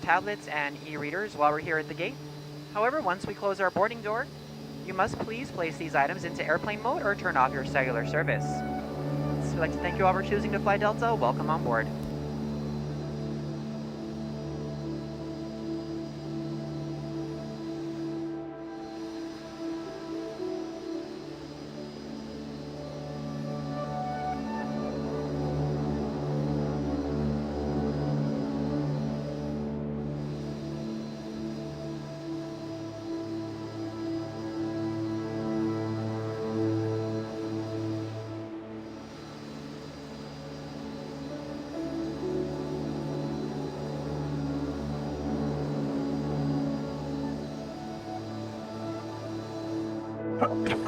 tablets and e-readers while we're here at the gate. However, once we close our boarding door, you must please place these items into airplane mode or turn off your cellular service. So we'd like to thank you all for choosing to fly Delta. Welcome on board.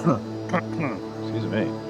Excuse me.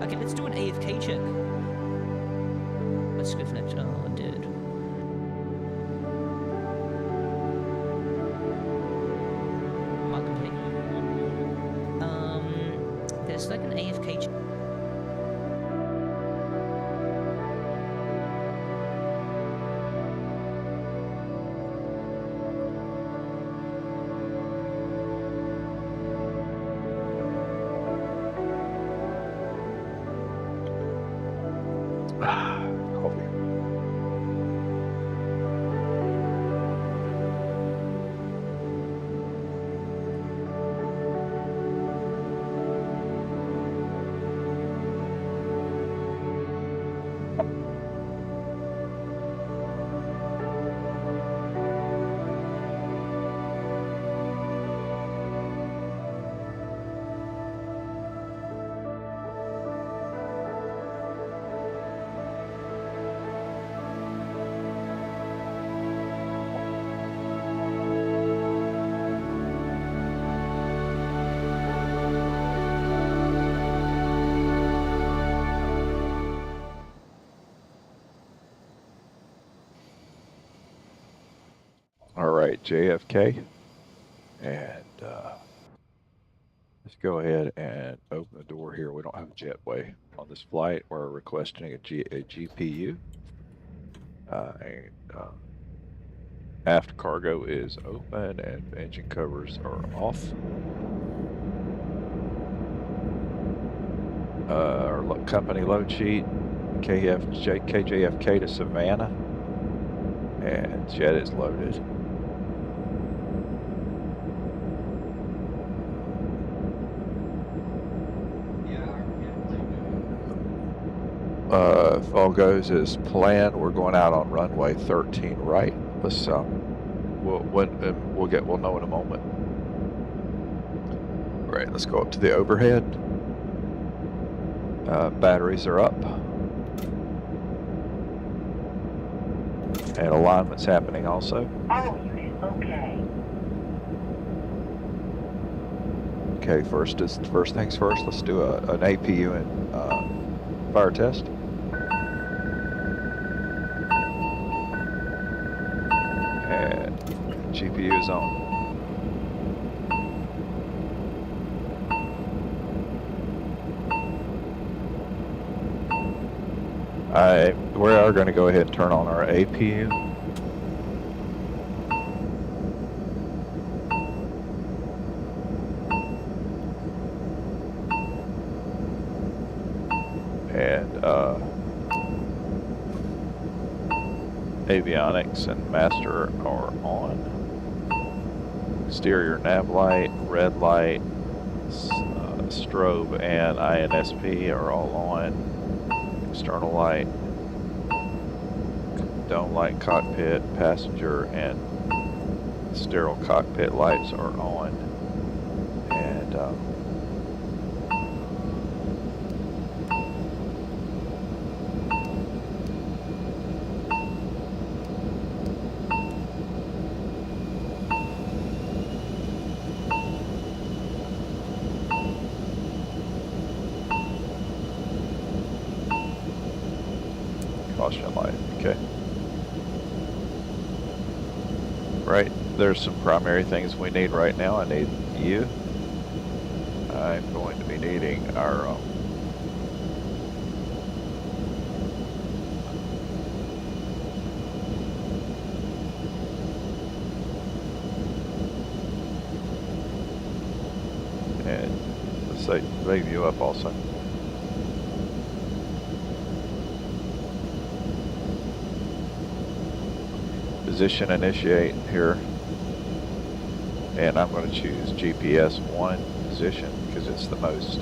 Okay, let's do an AFK check. Let's go for that. Oh, dude. There's like an AFK check. All right, JFK. And let's go ahead and open the door here. We don't have a jetway on this flight. We're requesting a GPU. Aft cargo is open and engine covers are off. Our company load sheet, KJFK to Savannah, and jet is loaded. If all goes as planned, we're going out on runway 13 right. Let's we'll know in a moment. All right, let's go up to the overhead. Batteries are up, and alignment's happening also. All units okay. Okay, first things first. Let's do an APU and fire test. And GPU is on. We are going to go ahead and turn on our APU. And avionics and master are on. Exterior nav light, red light, strobe, and INSP are all on. External light, dome light, cockpit, passenger, and sterile cockpit lights are on. And caution light, okay. Right, there's some primary things we need right now. I need you. I'm going to be needing our and let's say leave you up also. Position initiate here, and I'm going to choose GPS 1 position because it's the most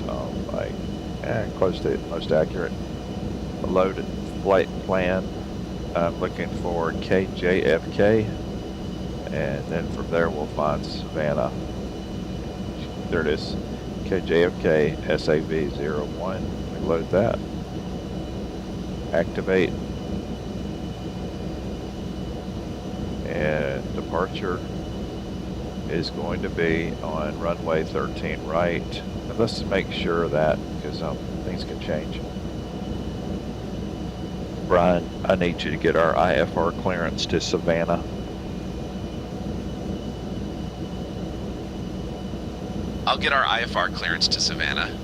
close to most accurate. Loaded flight plan. I'm looking for KJFK, and then from there we'll find Savannah. There it is, KJFK SAV01. We load that. Activate. And departure is going to be on runway 13 right. And let's make sure of that because things can change. Brian, I need you to get our IFR clearance to Savannah. I'll get our IFR clearance to Savannah.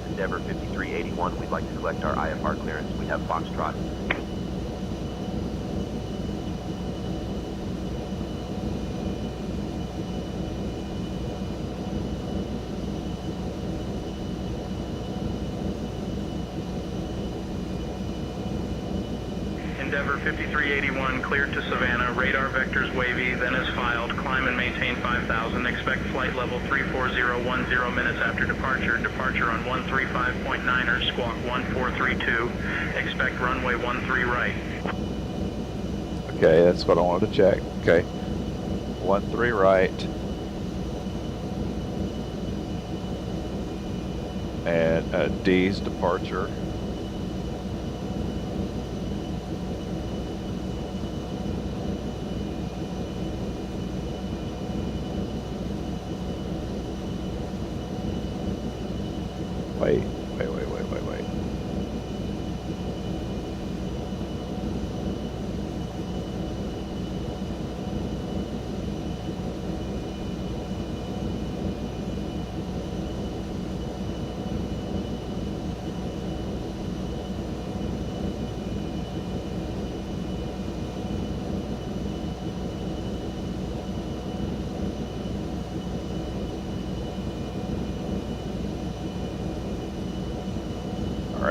Endeavor 5381, we'd like to collect our IFR clearance. We have Foxtrot. Endeavor 5381, cleared to Savannah. Radar vectors wavy, then is filed. Climb and maintain 5,000. Expect flight level 34010 minutes after departure. Departure on 135.9er, squawk 1432. Expect runway 13 right. Okay, that's what I wanted to check. Okay, 13 right. And D's departure. Wait,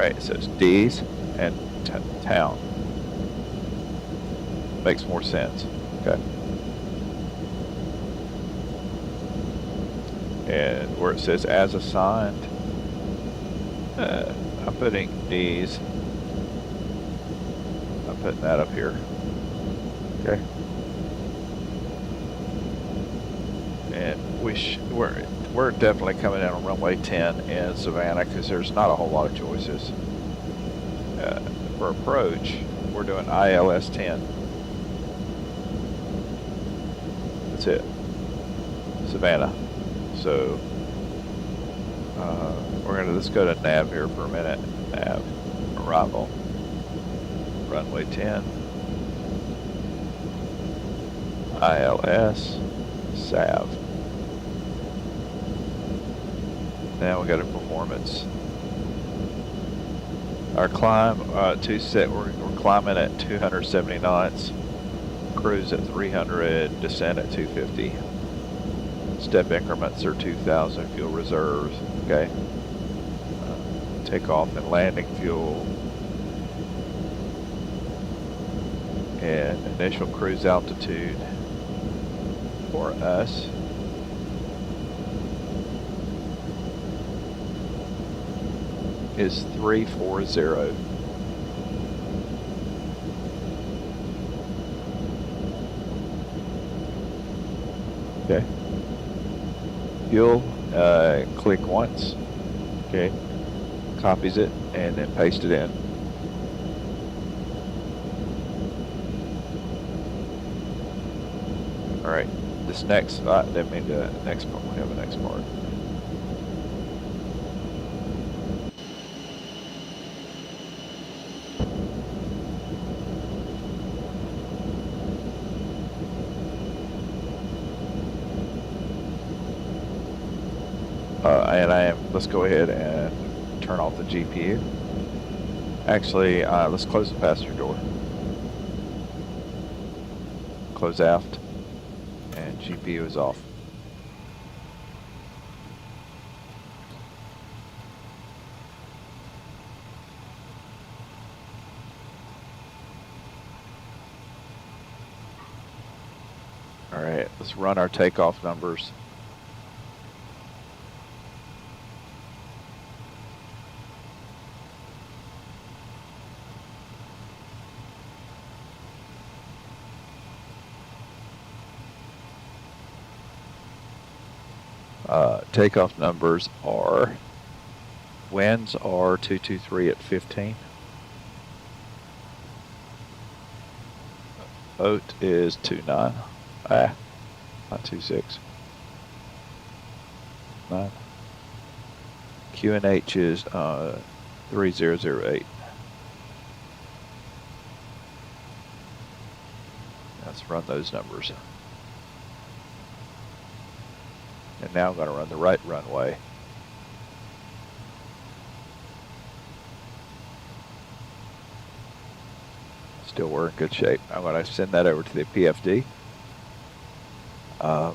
right, so it's D's and town. Makes more sense. Okay. And where it says as assigned, I'm putting D's. I'm putting that up here. Okay. And we're definitely coming in on runway 10 in Savannah because there's not a whole lot of choices. For approach, we're doing ILS 10. That's it. Savannah. So let's go to nav here for a minute. Nav arrival. Runway 10. ILS SAV. Now we got a performance. Our climb, we're climbing at 270 knots, cruise at 300, descent at 250. Step increments are 2,000, fuel reserves, okay? Takeoff and landing fuel. And initial cruise altitude for us is 340. Okay. Fuel, click once. Okay. Copies it and then paste it in. All right. This next, that means the next part. We have a next part. Let's go ahead and turn off the GPU. Actually, let's close the passenger door. Close aft, and GPU is off. All right, let's run our takeoff numbers. Takeoff numbers are, winds are 223 at 15. Oat is 29. Not 26. 9. QNH is 3008. Let's run those numbers. And now I'm going to run the right runway. Still we're in good shape. I'm going to send that over to the PFD. So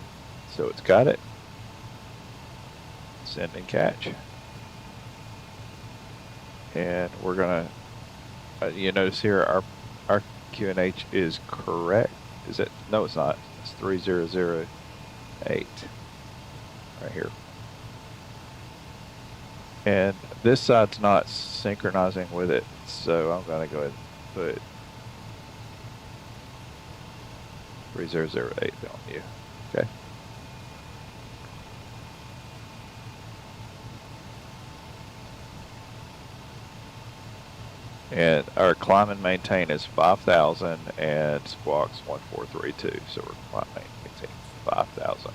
it's got it. Send and catch. And we're going to, you notice here our QNH is correct. Is it? No, it's not. It's 3008. Right here. And this side's not synchronizing with it, so I'm going to go ahead and put 3008 on you. Okay. And our climb and maintain is 5,000 and squawks 1432. So we're climb and maintain 5,000.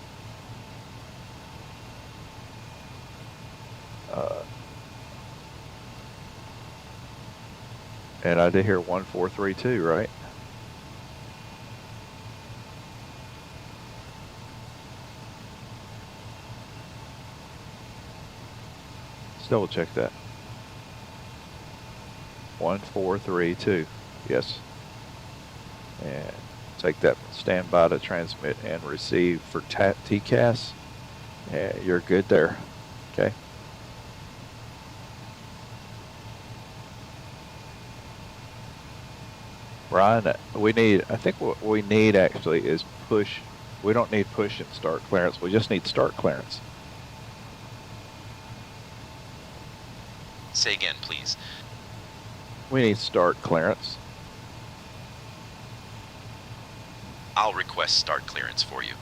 And I did hear 1432, right? Let's double check that. 1432, yes. And take that standby to transmit and receive for TCAS. Yeah, you're good there. Okay. Ryan, we need, I think what we need actually is push. We don't need push and start clearance. We just need start clearance. Say again, please. We need start clearance. I'll request start clearance for you.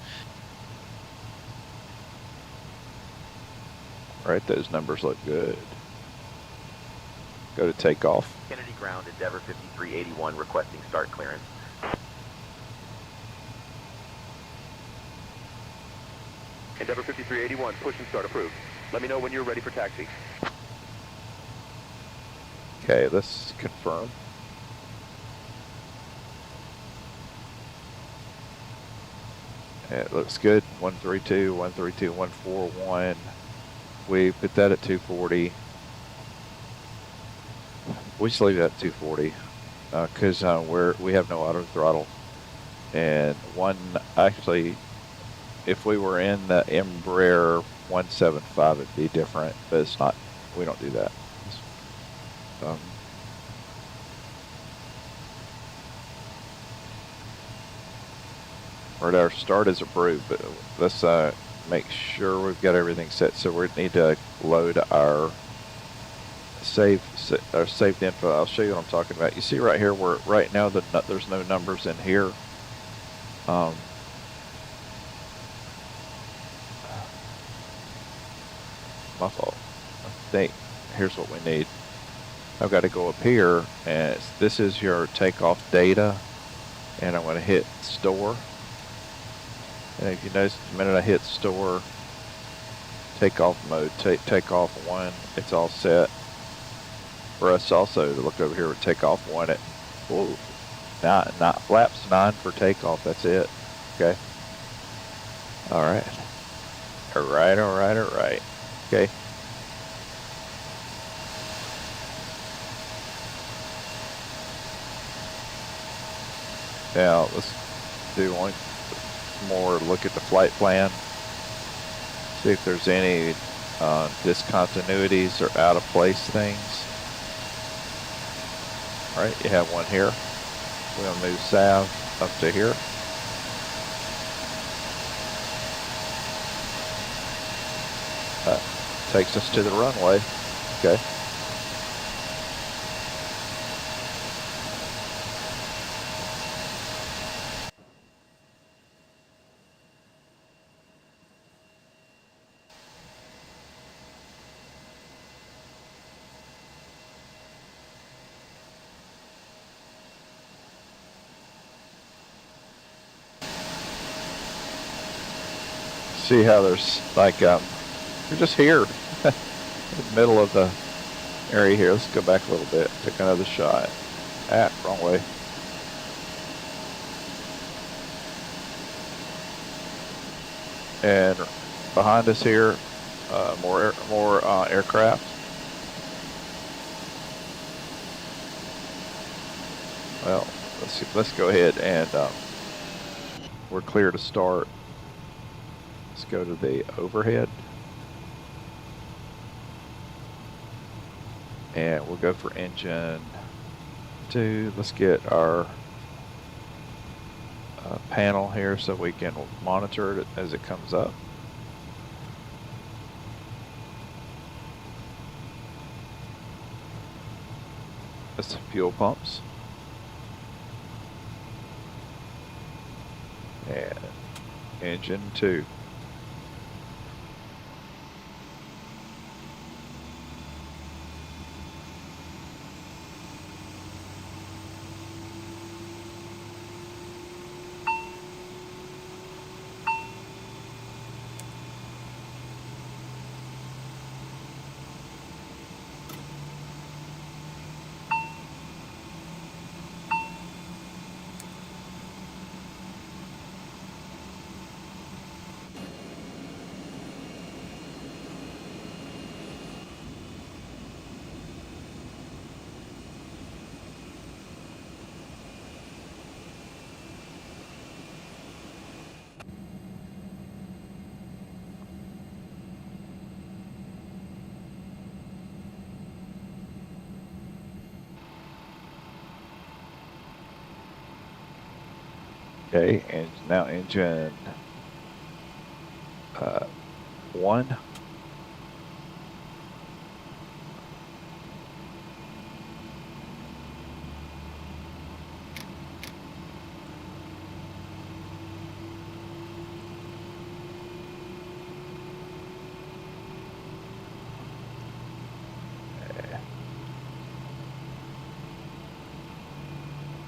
All right, those numbers look good. Go to takeoff. Kennedy Ground, Endeavor 5381, requesting start clearance. Endeavor 5381, push and start approved. Let me know when you're ready for taxi. Okay, let's confirm. It looks good. 132, 132, 141. We put that at 240. We just leave that at 240 because we have no auto throttle. And actually, if we were in the Embraer 175, it'd be different, but it's not. We don't do that. Our start is approved, but let's make sure we've got everything set. So we need to load our saved info. I'll show you what I'm talking about. You see right here where right now there's no numbers in here. My fault. I think here's what we need. I've got to go up here, and this is your takeoff data, and I'm going to hit store. And if you notice, the minute I hit store, takeoff mode, takeoff 1, it's all set. For us also to look over here with takeoff 1 at flaps 9 for takeoff. That's it. Okay. All right. All right. All right. All right. Okay. Now let's do one more look at the flight plan. See if there's any discontinuities or out of place things. All right, you have one here. We'll move SAV up to here. Takes us to the runway. Okay. See how there's like we're just here in the middle of the area here. Let's go back a little bit, take another shot. Wrong way. And behind us here, more aircraft. Well, let's go ahead and we're clear to start. Let's go to the overhead. And we'll go for engine 2. Let's get our panel here so we can monitor it as it comes up. That's fuel pumps. And engine 2. Okay, and now engine 1.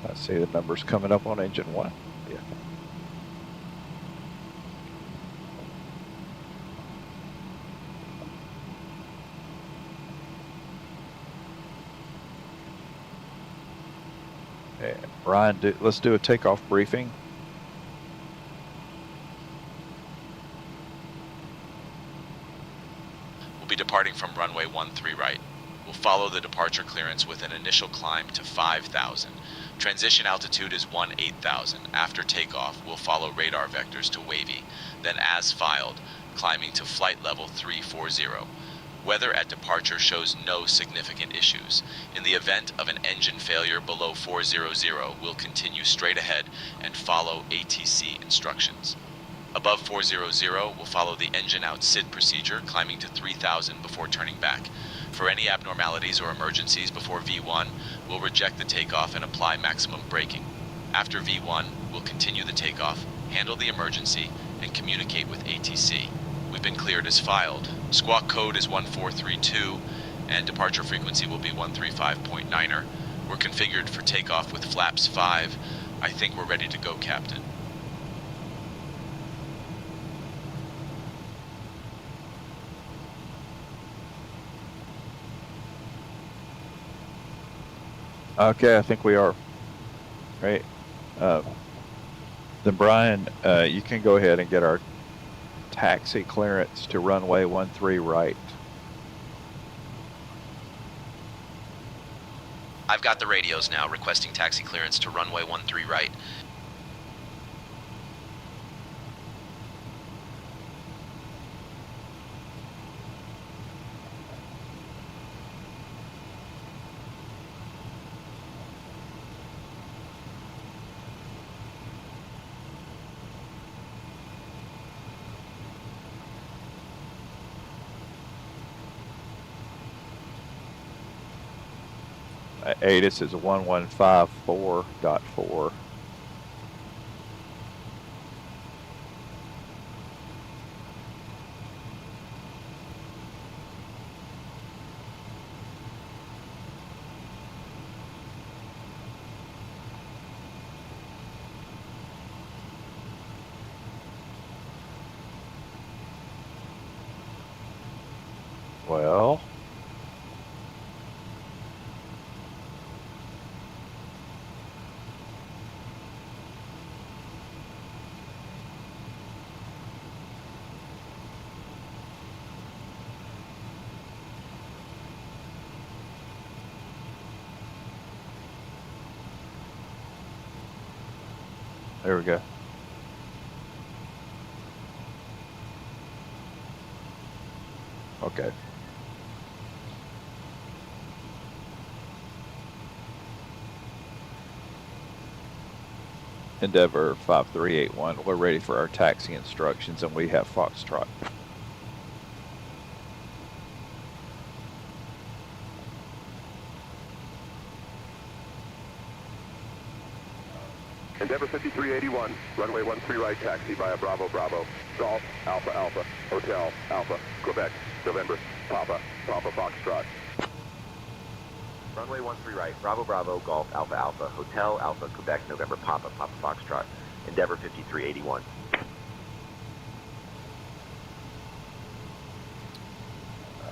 I see the numbers coming up on engine 1. Yeah. And Brian, let's do a takeoff briefing. We'll be departing from runway 13 right. We'll follow the departure clearance with an initial climb to 5,000. Transition altitude is 8,000. After takeoff, we'll follow radar vectors to wavy, then as filed, climbing to flight level 340. Weather at departure shows no significant issues. In the event of an engine failure below 400, we'll continue straight ahead and follow ATC instructions. Above 400, we'll follow the engine out SID procedure, climbing to 3,000 before turning back. For any abnormalities or emergencies before V1, we'll reject the takeoff and apply maximum braking. After V1, we'll continue the takeoff, handle the emergency, and communicate with ATC. We've been cleared as filed. Squawk code is 1432, and departure frequency will be 135.9er. We're configured for takeoff with flaps 5. I think we're ready to go, Captain. Okay, I think we are. Great. Then Brian, you can go ahead and get our taxi clearance to runway 13 right. I've got the radios now, requesting taxi clearance to runway 13 right. ATIS is 1154.4. Well, there we go. Okay. Endeavor 5381, we're ready for our taxi instructions, and we have Foxtrot. Endeavor 5381, runway 13 right, taxi via Bravo Bravo, Golf, Alpha Alpha, Hotel, Alpha, Quebec, November, Papa, Papa Foxtrot. Runway 13 right, Bravo Bravo, Golf, Alpha Alpha, Hotel, Alpha, Quebec, November, Papa, Papa Foxtrot. Endeavor 5381.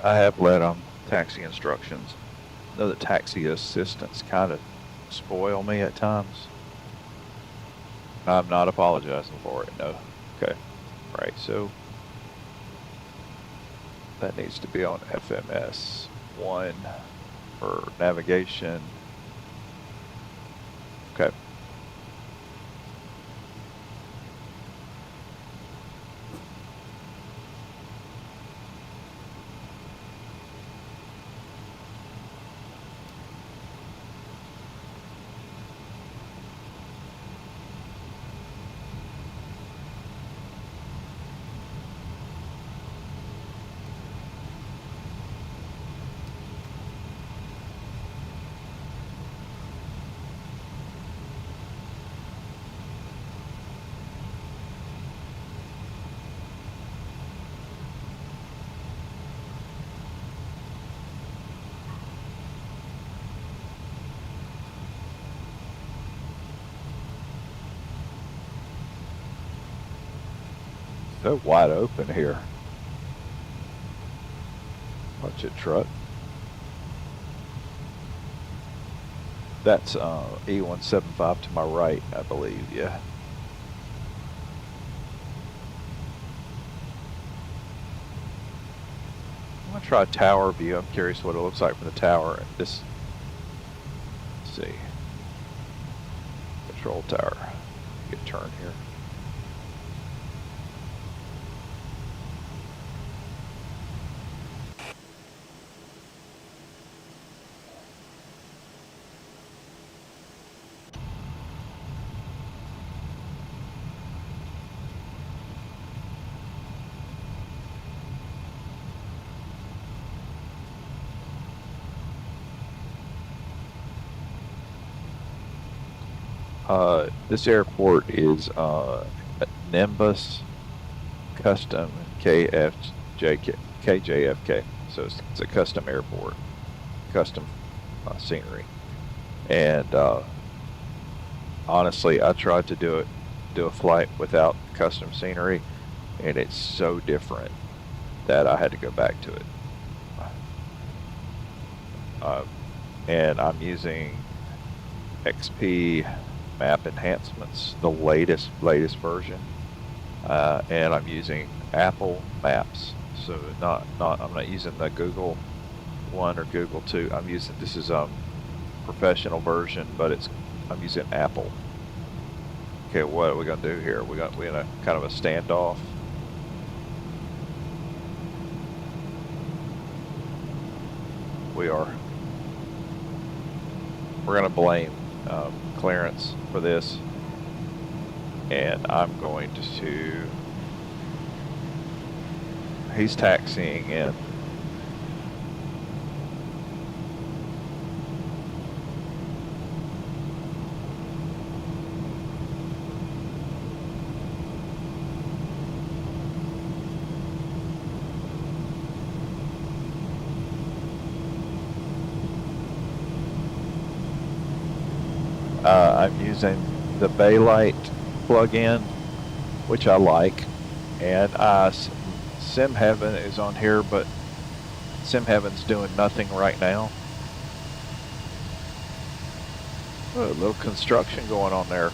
I have led taxi instructions. I know that taxi assistants kind of spoil me at times. I'm not apologizing for it, no. Okay, right, so that needs to be on FMS 1 for navigation. Okay. So wide open here. Watch it, truck. That's E175 to my right, I believe, yeah. I'm gonna try a tower view. I'm curious what it looks like from the tower. This, let's see. Control tower. Good turn here. This airport is Nimbus Custom KJFK. So it's a custom airport, custom scenery. And honestly, I tried to do a flight without custom scenery, and it's so different that I had to go back to it. And I'm using XP Map Enhancements, the latest version, and I'm using Apple Maps. So I'm not using the Google one or Google 2. This is professional version, but I'm using Apple. Okay, what are we gonna do here? We're in a kind of a standoff. We're gonna blame clearance for this, and I'm going to he's taxiing in. I'm using the Baylight plug-in, which I like, and Sim Heaven is on here, but Sim Heaven's doing nothing right now. Oh, a little construction going on there.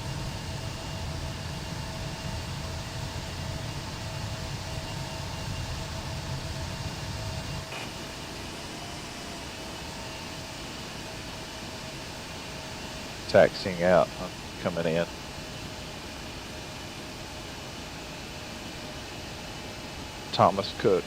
Taxiing out, I'm coming in. Thomas Cook.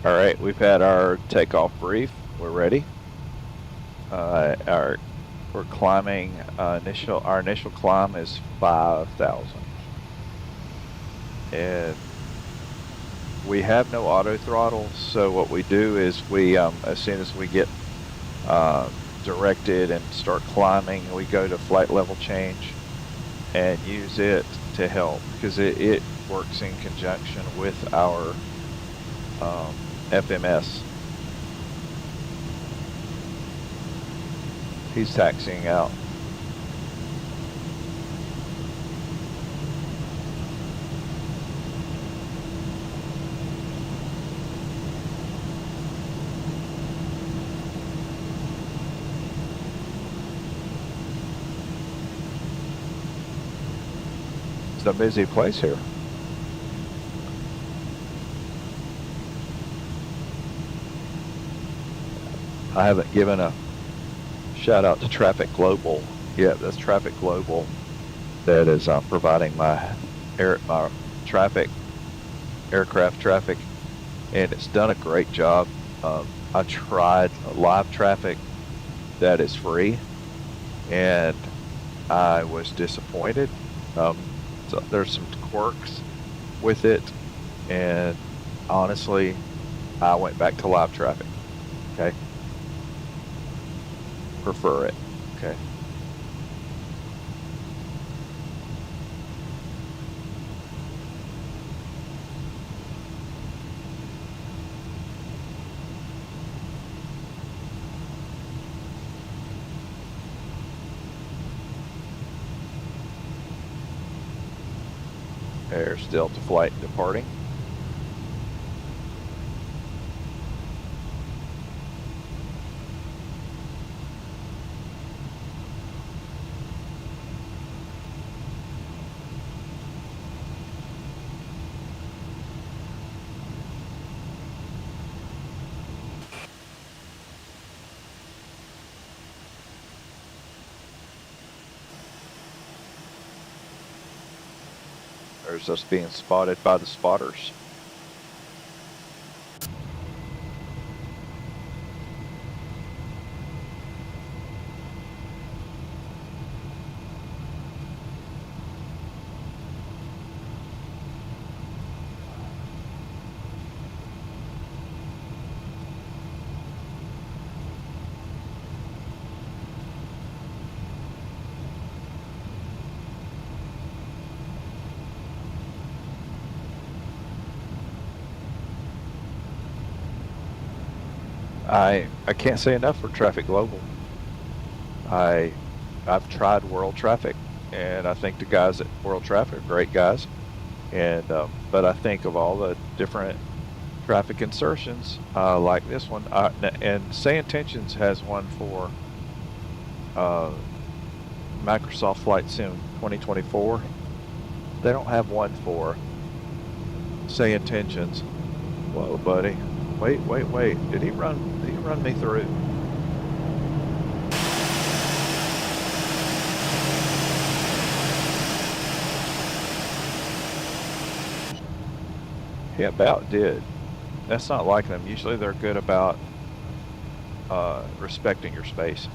All right, we've had our takeoff brief. We're ready. We're climbing. Our initial climb is 5,000, and we have no auto throttle. So what we do is we, as soon as we get directed and start climbing, we go to flight level change and use it to help, because it works in conjunction with our FMS. He's taxiing out. It's a busy place here. I haven't given a shout out to Traffic Global yet. That's Traffic Global that is providing my aircraft traffic, and it's done a great job. I tried live traffic that is free, and I was disappointed. So there's some quirks with it And honestly, I went back to live traffic. Okay. Prefer it. Okay. There's Delta flight departing. There's us being spotted by the spotters. I can't say enough for Traffic Global. I've tried World Traffic, and I think the guys at World Traffic are great guys. And but I think of all the different traffic insertions, like this one, and Say Intentions has one for Microsoft Flight Sim 2024. They don't have one for Say Intentions. Whoa, buddy. Wait. Did he run me through? He about did. That's not like them. Usually they're good about respecting your space.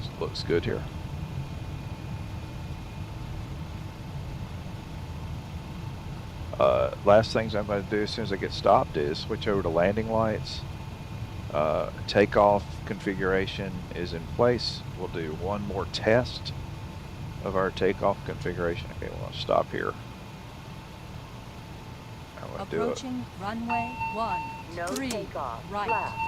This looks good here. Last things I'm going to do as soon as I get stopped is switch over to landing lights. Takeoff configuration is in place. We'll do one more test of our takeoff configuration. Okay, we'll stop here. I'm going to do it. Approaching runway 13 takeoff. right. Left.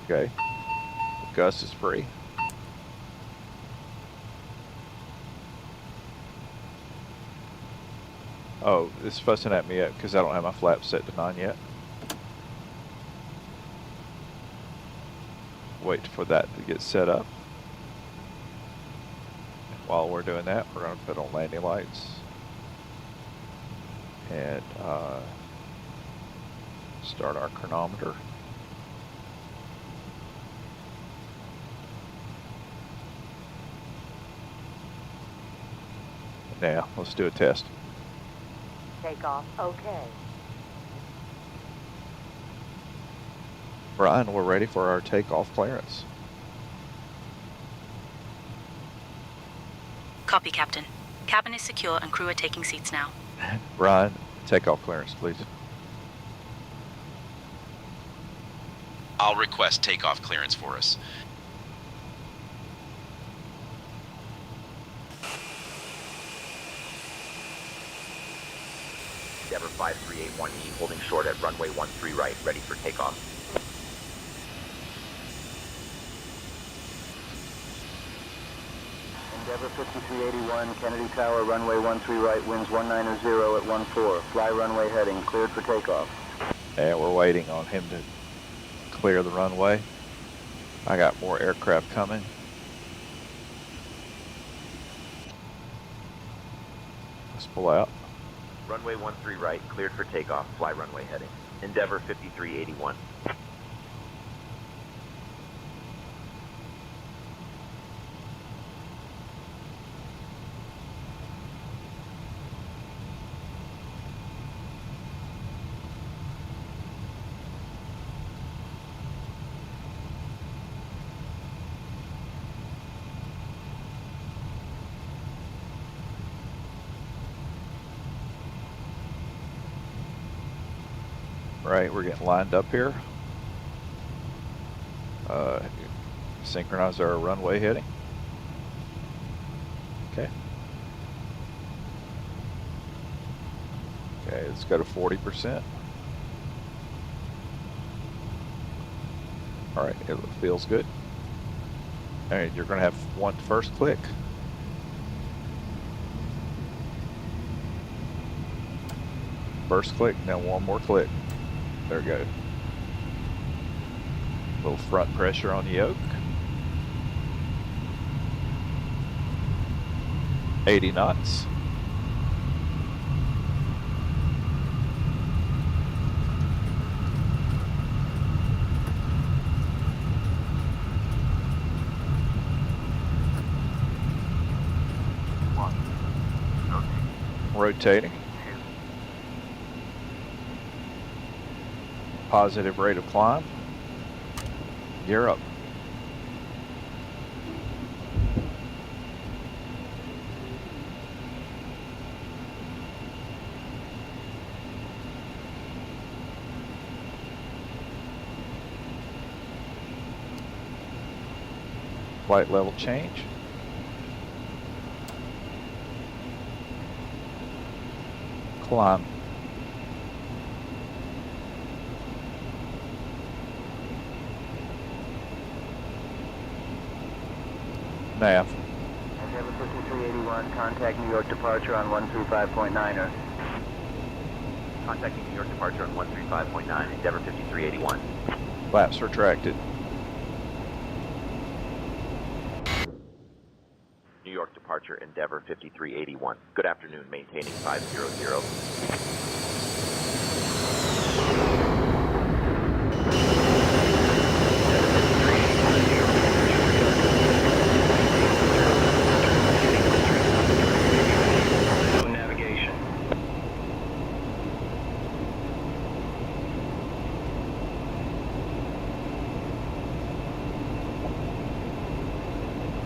Okay. Gus is free. Oh, it's fussing at me because I don't have my flaps set to 9 yet. Wait for that to get set up. While we're doing that, we're going to put on landing lights. And start our chronometer. Now, let's do a test. Takeoff. Okay. Brian, we're ready for our takeoff clearance. Copy, Captain. Cabin is secure and crew are taking seats now. Brian, takeoff clearance, please. I'll request takeoff clearance for us. Endeavor 5381E holding short at runway 13 right, ready for takeoff. Endeavor 5381, Kennedy Tower, runway 13 right, winds 190 at 14. Fly runway heading, cleared for takeoff. And we're waiting on him to clear the runway. I got more aircraft coming. Let's pull out. Runway 13 right, cleared for takeoff. Fly runway heading. Endeavor 5381. Right, we're getting lined up here. Synchronize our runway heading. Okay. Okay, let's go to 40%. All right, it feels good. All right, you're going to have one first click. First click, now one more click. There we go. A little front pressure on the yoke. 80 knots. Rotating. Positive rate of climb. Gear up. Flight level change. Climb. Nav. Endeavor 5381, contact New York departure on 135.9er. Contacting New York departure on 135.9, Endeavor 5381. Flaps retracted. New York departure, Endeavor 5381. Good afternoon, maintaining 500.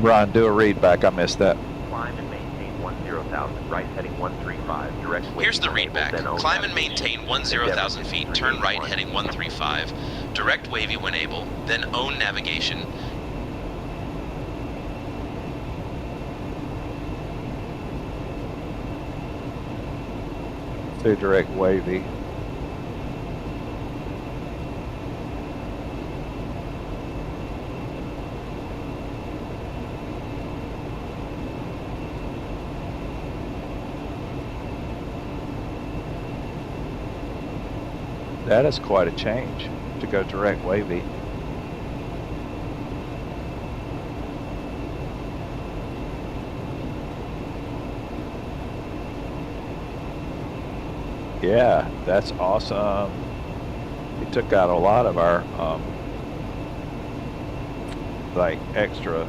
Brian, do a read back. I missed that. Climb and maintain 10,000. Right heading 135. Direct. Here's the read back. Climb and maintain 10,000 feet. Turn right heading 135. Direct wavy when able. Then own navigation. Say direct wavy. That is quite a change to go direct wavy. Yeah, that's awesome. He took out a lot of our like extra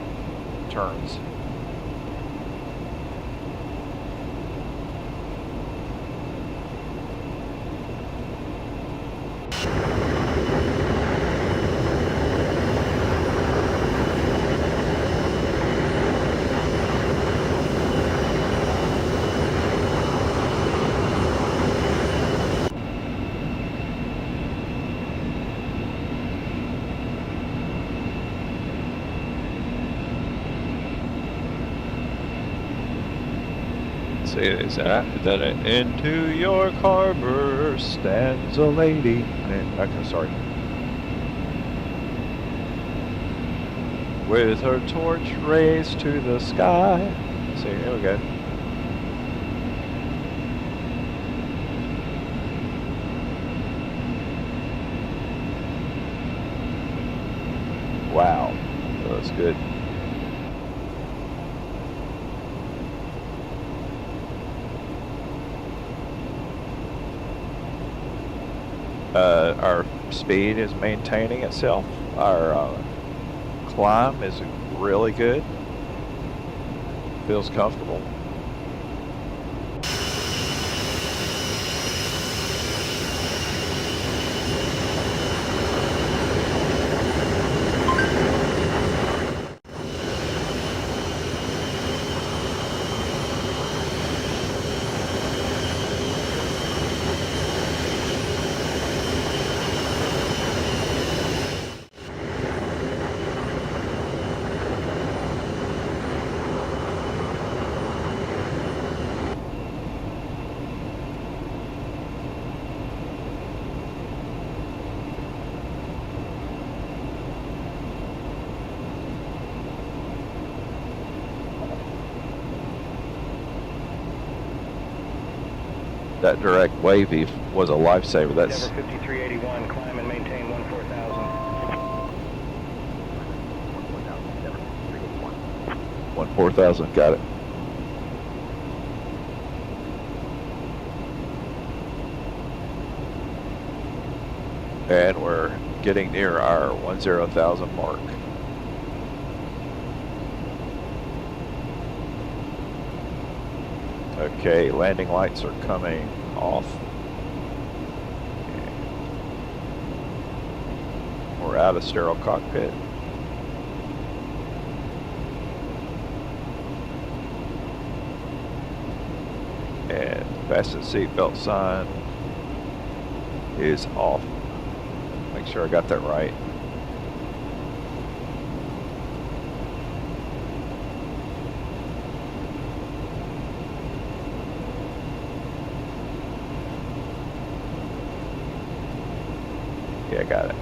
turns. Is that into York Harbor stands a lady. Okay, sorry. With her torch raised to the sky. See, here we go. Wow, that's good. Our speed is maintaining itself. Our climb is really good. Feels comfortable. that direct wavy was a lifesaver. That's Endeavour 5381, climb and maintain 14,000. 14,000. Got it. And we're getting near our 10,000 mark. Okay, landing lights are coming off. We're out of sterile cockpit. And fasten seatbelt sign is off. Make sure I got that right. Yeah, I got it.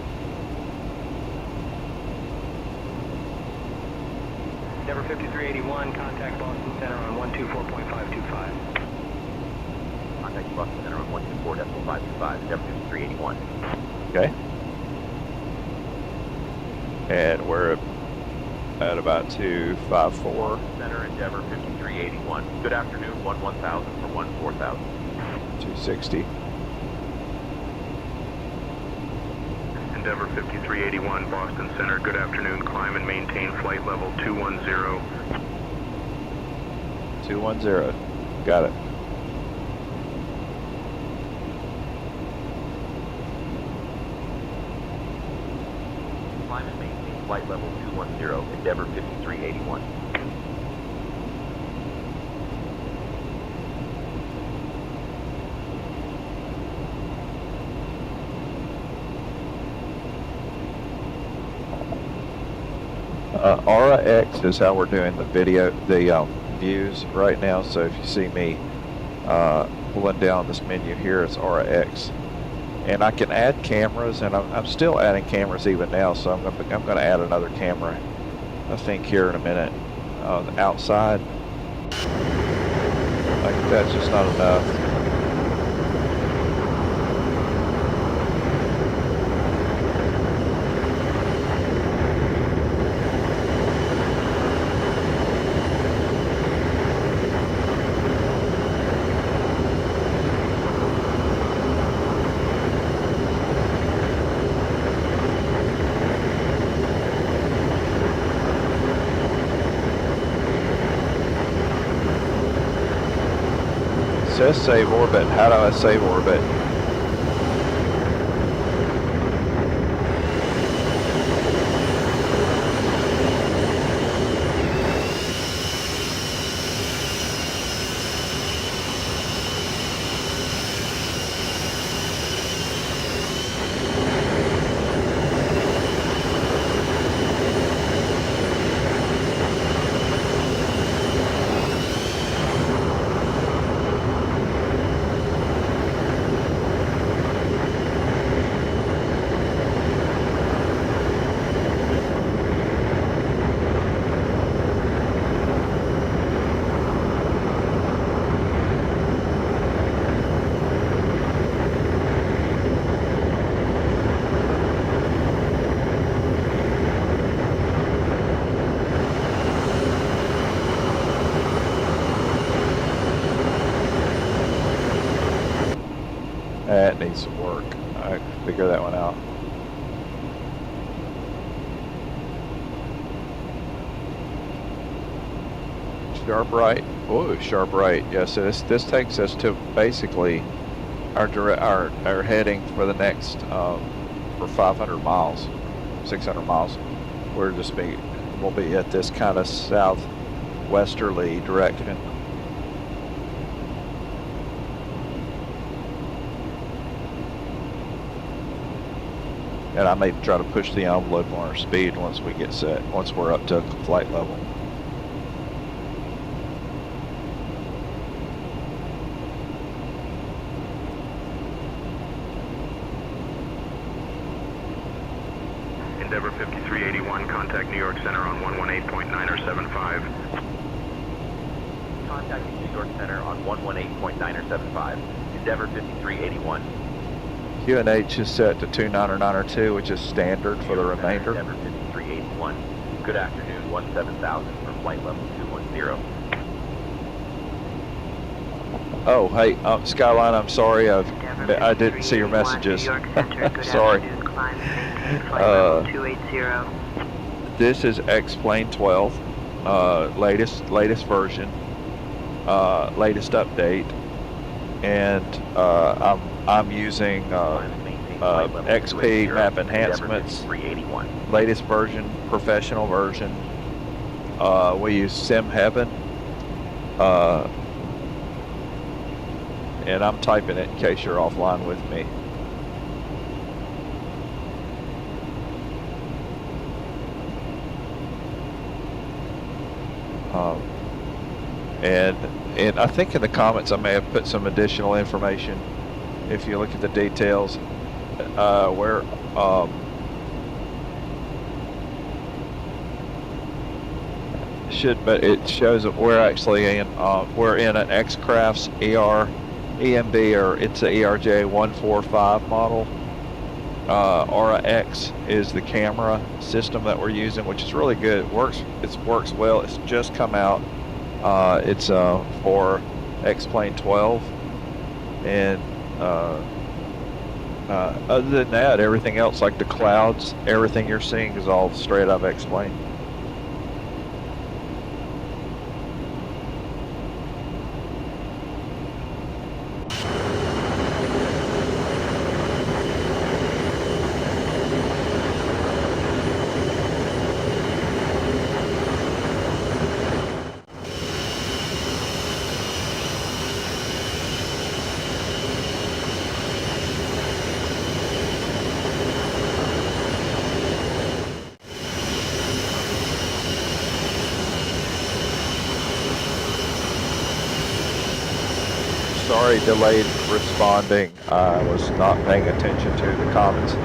Endeavour 5381, contact Boston Center on 124.525. Contact Boston Center on 124.525. Endeavour 5381. Okay. And we're at about 254. Center Endeavour 5381. Good afternoon, 1000 for 14,000. 260. Endeavour 5381, Boston Center. Good afternoon. Climb and maintain flight level 210. 210. Got it. Climb and maintain flight level 210. Endeavour 5381. Aura X is how we're doing the video, the views right now. So if you see me pulling down this menu here, it's Aura X, and I can add cameras, and I'm still adding cameras even now. So I'm going to add another camera, I think, here in a minute. The outside, like that's just not enough. It says save orbit. How do I save orbit? That needs some work. I can figure that one out. Sharp right. Oh, sharp right. Yes, so this takes us to basically our heading for the next for 500 miles, 600 miles. We'll be at this kind of southwesterly direction. And I may try to push the envelope on our speed once we get set, once we're up to flight level. Endeavour 5381, contact New York Center on 118.9 or 75. Contacting New York Center on 118.9 or 75. Endeavor 5381. QNH is set to 29902, which is standard for the remainder. Endeavor 5381. Good afternoon, 17000 for flight level 210. Oh, hey, Skyline, I'm sorry, I didn't see your messages. Sorry. This is X-Plane 12, latest version, latest update, and I'm using XP Map Enhancements, latest version, professional version. We use Sim Heaven, and I'm typing it in case you're offline with me. And I think in the comments I may have put some additional information. If you look at the details, where but it shows that we're actually in an X-Craft's EMB, or it's a ERJ-145 model. Aura X is the camera system that we're using, which is really good. It works well. It's just come out. It's for X-Plane 12, and other than that, everything else, like the clouds, everything you're seeing is all straight out of X-Plane. Sorry, delayed responding. I was not paying attention to the comments.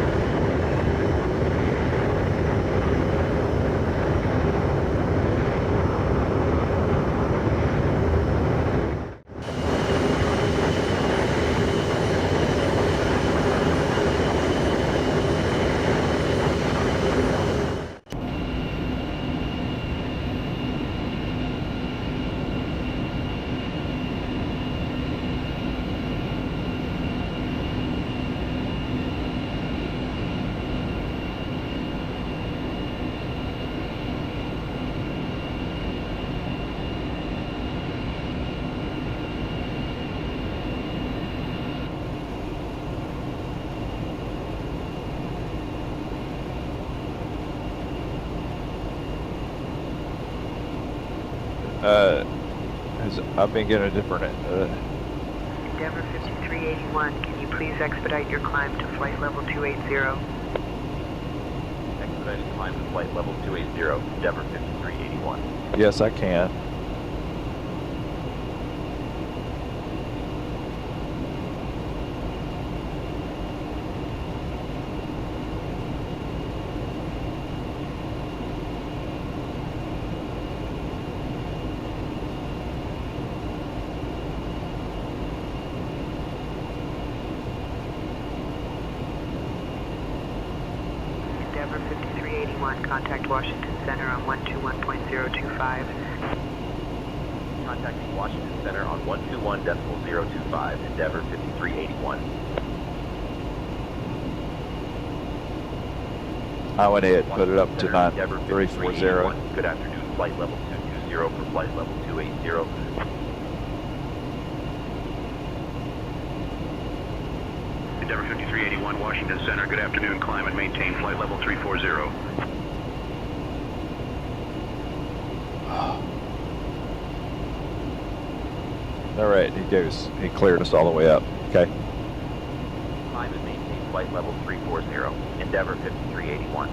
I've been getting a different. Endeavor 5381, can you please expedite your climb to flight level 280? Expedited climb to flight level 280, Endeavor 5381. Yes, I can. Endeavor 5381, contact Washington Center on 121.025. Contacting Washington Center on 121.025, Endeavor 5381. I went ahead and put it up to 9340. Good afternoon, flight level 220 for flight level 280. Endeavor 5381, Washington Center. Good afternoon. Climb and maintain flight level 340. All right, he cleared us all the way up. Okay. Climb and maintain flight level 340, Endeavor 5381.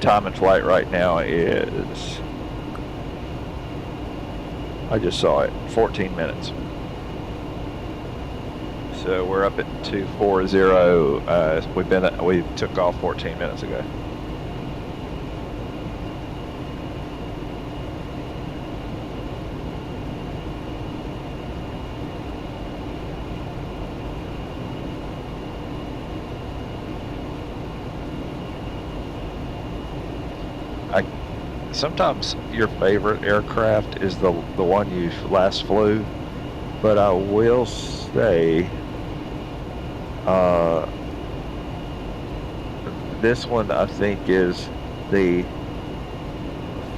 Time in flight right now is, I just saw it, 14 minutes. So we're up at 240. We took off 14 minutes ago. Sometimes your favorite aircraft is the one you last flew, but I will say this one I think is the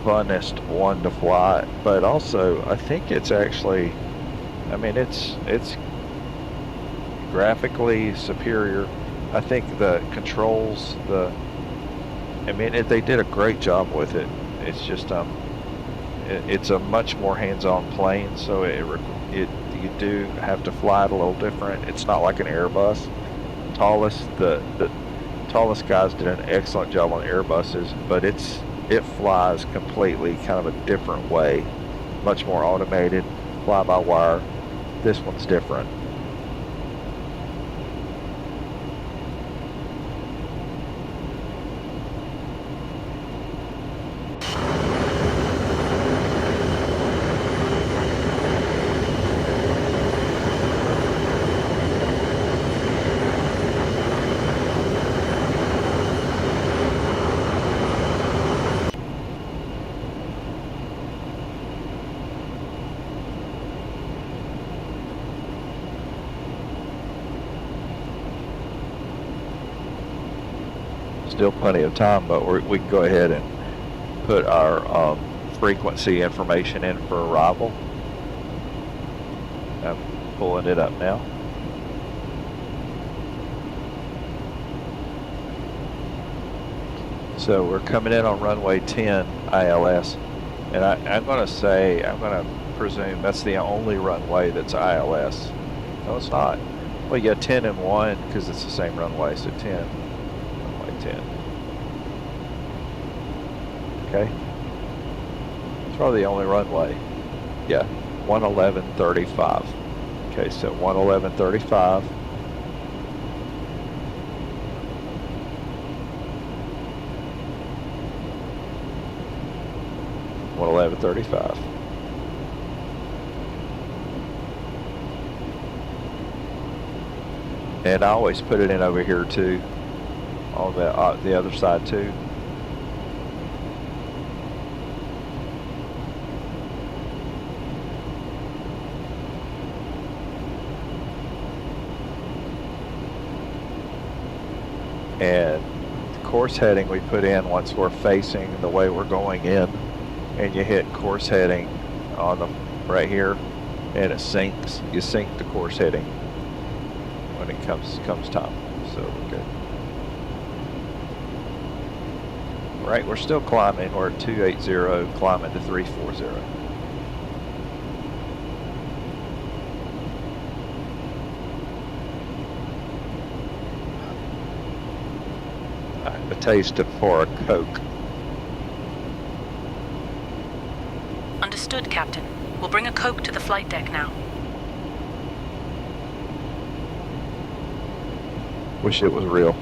funnest one to fly, but also I think it's actually, I mean, it's graphically superior. I think the controls, they did a great job with it. It's just it's a much more hands-on plane, so you do have to fly it a little different. It's not like an Airbus. The tallest guys did an excellent job on Airbuses, but it flies completely kind of a different way, much more automated, fly-by-wire. This one's different. Still plenty of time, but we can go ahead and put our frequency information in for arrival. I'm pulling it up now. So we're coming in on runway 10 ILS, and I'm going to presume that's the only runway that's ILS. No, it's not. Well, yeah, 10 and 1 because it's the same runway, so 10. 10. Okay. It's probably the only runway. Yeah, 111.35. Okay, so 111.35. And I always put it in over here too, on the other side too. And the course heading we put in once we're facing the way we're going in, and you hit course heading on the right here, and it syncs. You sync the course heading when it comes time. So we're good. Right, we're still climbing. We're at 280, climbing to 340. A taste for a Coke. Understood, Captain. We'll bring a Coke to the flight deck now. Wish it was real.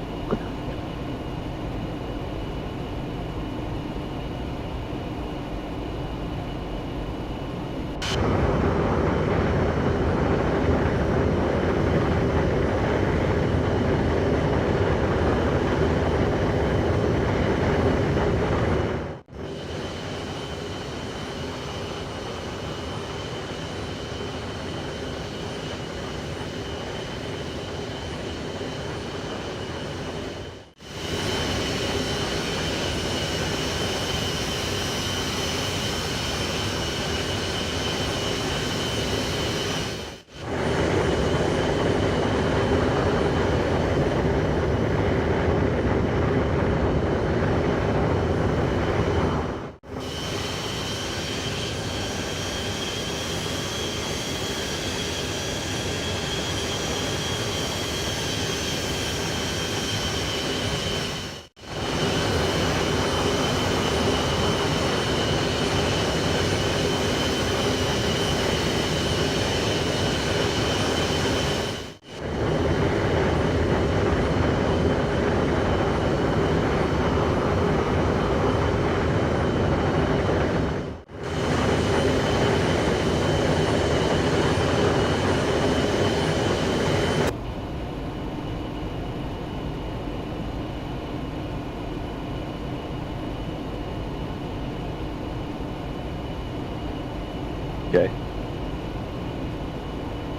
Okay.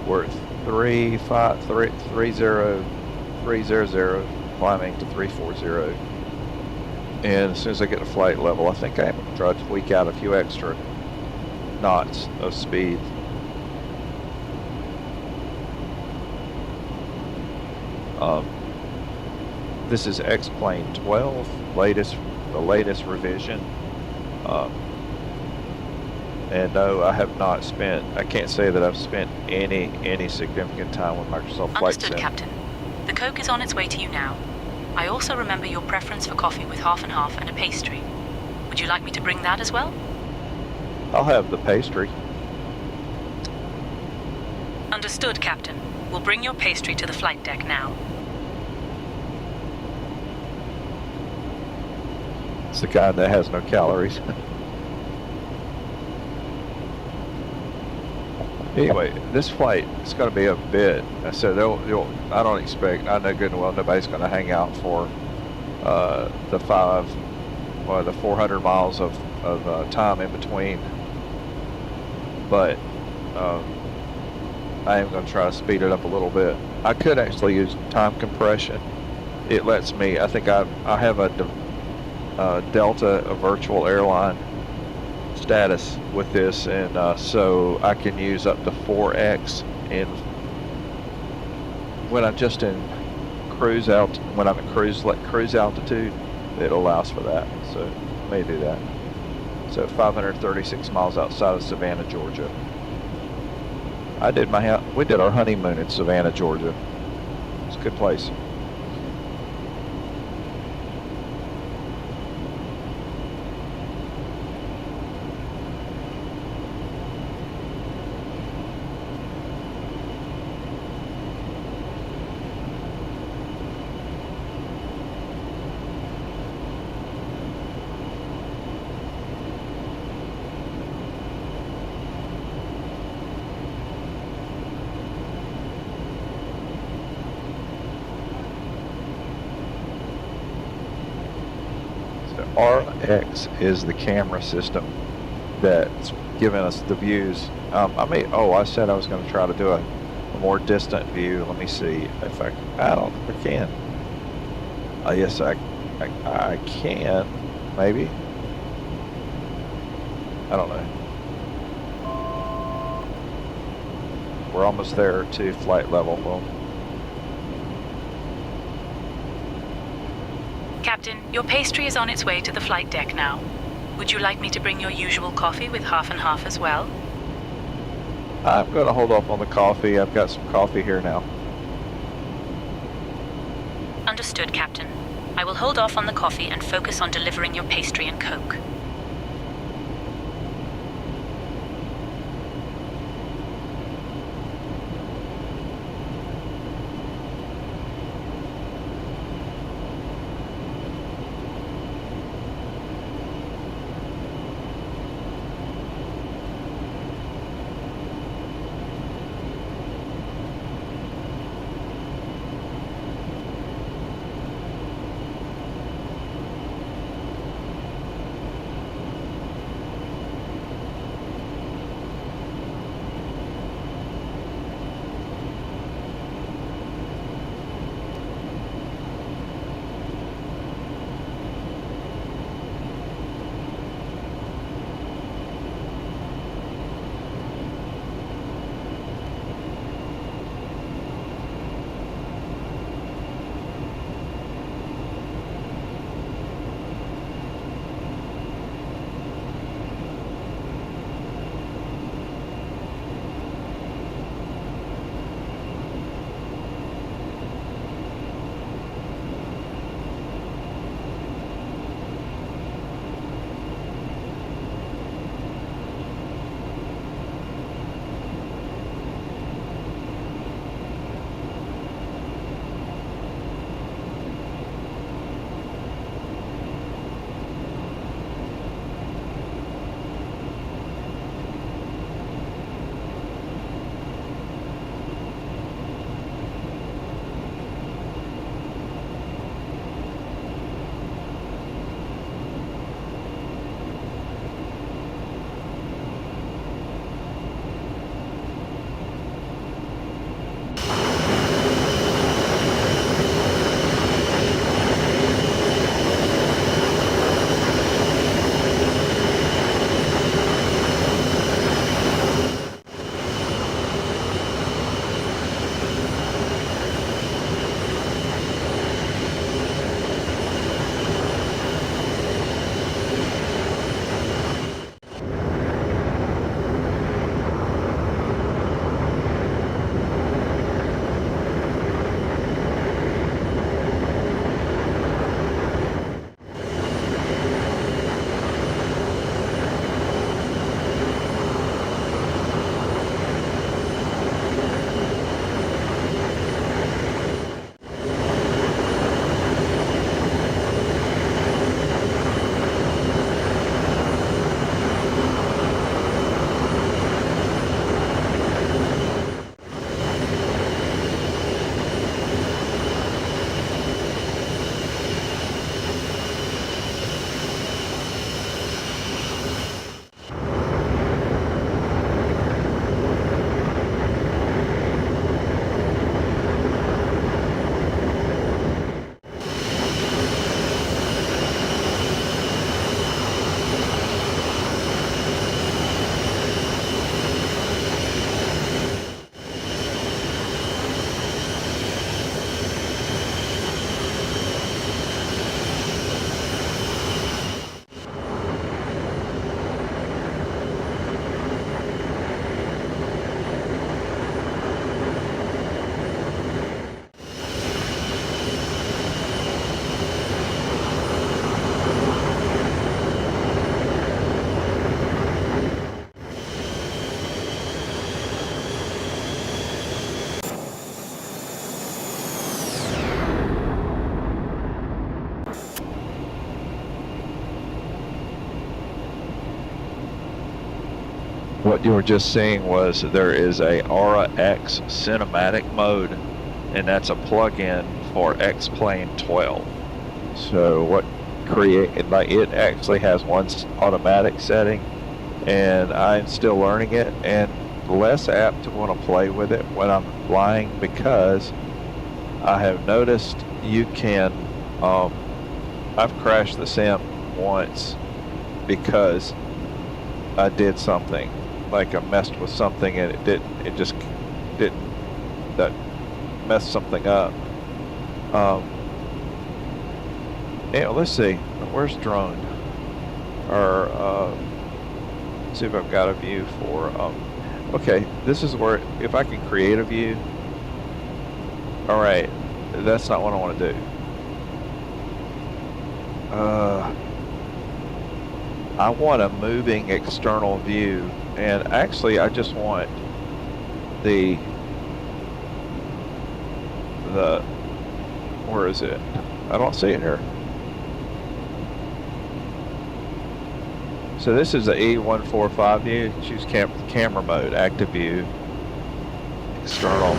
We're 300, climbing to 340. And as soon as I get to flight level, I think I'm going to try to tweak out a few extra knots of speed. This is X-Plane 12, the latest revision. And no, I have not spent, I can't say that I've spent any significant time with Microsoft Flight Sim. Understood, Captain. The Coke is on its way to you now. I also remember your preference for coffee with half and half and a pastry. Would you like me to bring that as well? I'll have the pastry. Understood, Captain. We'll bring your pastry to the flight deck now. It's the kind that has no calories. Anyway, this flight is going to be a bit. I said, I don't expect, I know good and well nobody's going to hang out for the 400 miles of time in between. But I am going to try to speed it up a little bit. I could actually use time compression. It lets me, I think I have a Delta, a virtual airline status with this, and so I can use up to 4x, and when I'm just in cruise altitude, it allows for that, so I may do that. So 536 miles outside of Savannah, Georgia. We did our honeymoon in Savannah, Georgia. It's a good place. RX is the camera system that's giving us the views. I said I was going to try to do a more distant view. Let me see if I don't think I can. Yes, I can, maybe. I don't know. We're almost there to flight level. Well, Captain, your pastry is on its way to the flight deck now. Would you like me to bring your usual coffee with half and half as well? I'm going to hold off on the coffee. I've got some coffee here now. Understood, Captain. I will hold off on the coffee and focus on delivering your pastry and Coke. What you were just seeing was there is a Aura X cinematic mode, and that's a plug-in for X-Plane 12. So what it actually has one automatic setting, and I'm still learning it, and less apt to want to play with it when I'm flying, because I have noticed you can, I've crashed the sim once because I did something, like I messed with something and it just didn't, that messed something up. Yeah, let's see, where's drone? Or, see if I've got a view for, okay, this is where, if I can create a view, all right, that's not what I want to do. I want a moving external view, and actually I just want the where is it? I don't see it here. So this is the ERJ-145 view. Choose camera mode, active view, external.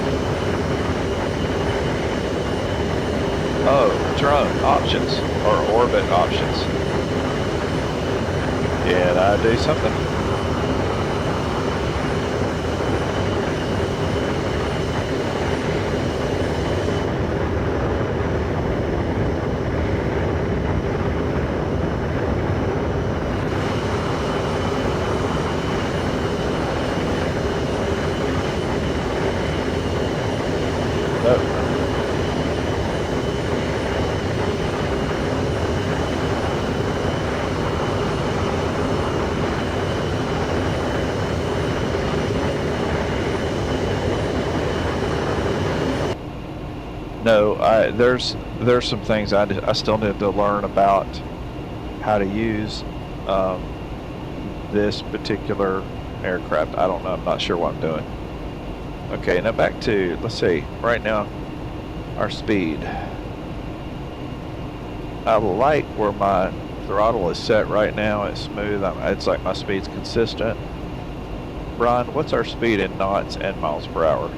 Oh, drone options, or orbit options. Can I do something? No, there's some things I still need to learn about how to use this particular aircraft. I don't know. I'm not sure what I'm doing. Okay, now back to, let's see, right now, our speed. I like where my throttle is set right now. It's smooth. It's like my speed's consistent. Brian, what's our speed in knots and miles per hour?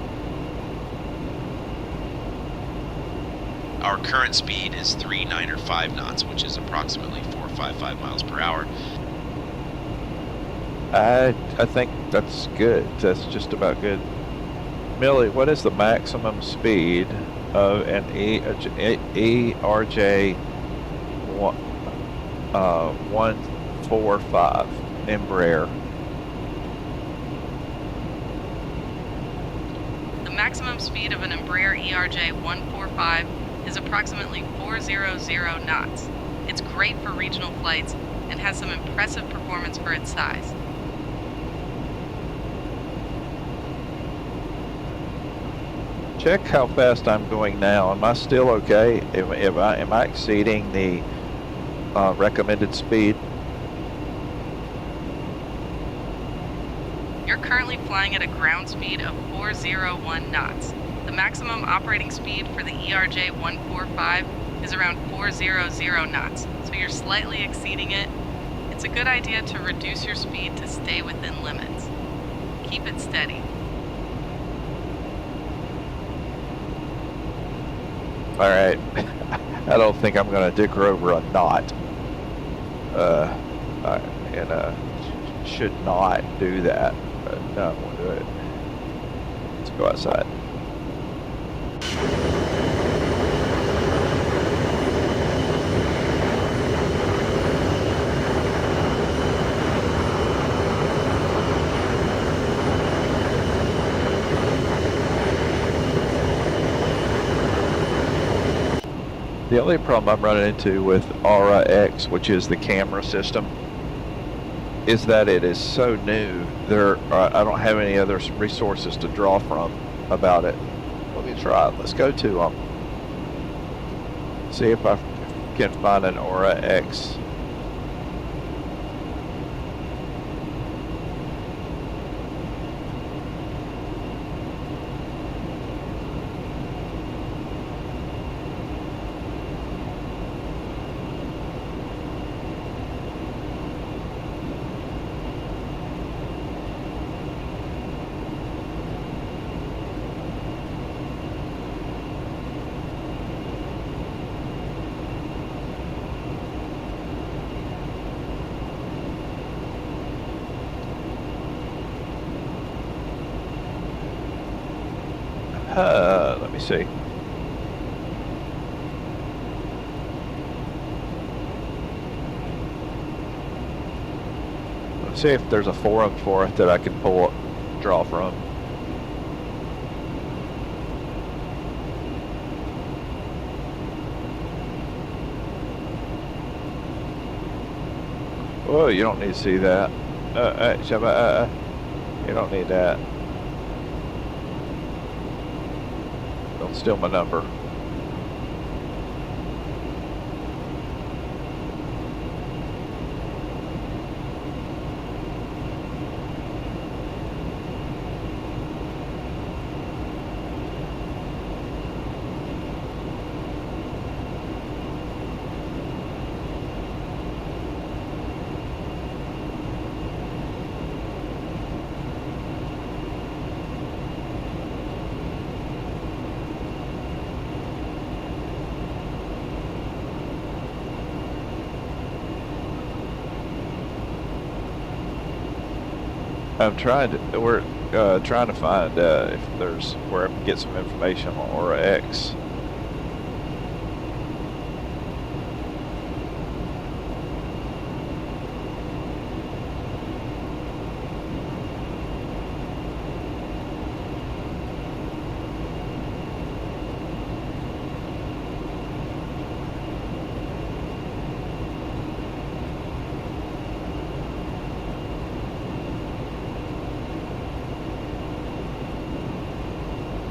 Our current speed is 395 knots, which is approximately 455 miles per hour. I think that's good. That's just about good. Millie, what is the maximum speed of an ERJ-145 Embraer? The maximum speed of an Embraer ERJ-145 is approximately 400 knots. It's great for regional flights and has some impressive performance for its size. Check how fast I'm going now. Am I still okay? Am I exceeding the recommended speed? You're currently flying at a ground speed of 401 knots. The maximum operating speed for the ERJ-145 is around 400 knots, so you're slightly exceeding it. It's a good idea to reduce your speed to stay within limits. Keep it steady. All right. I don't think I'm going to dick her over a knot. Should not do that. But no, we'll do it. Let's go outside. The only problem I'm running into with Aura X, which is the camera system, is that it is so new. I don't have any other resources to draw from about it. Let me try it. Let's go to see if I can find an Aura X. see. Let's see if there's a forum for it that I can draw from. Whoa, you don't need to see that. You don't need that. Don't steal my number. We're trying to find if there's where I can get some information on Aura X.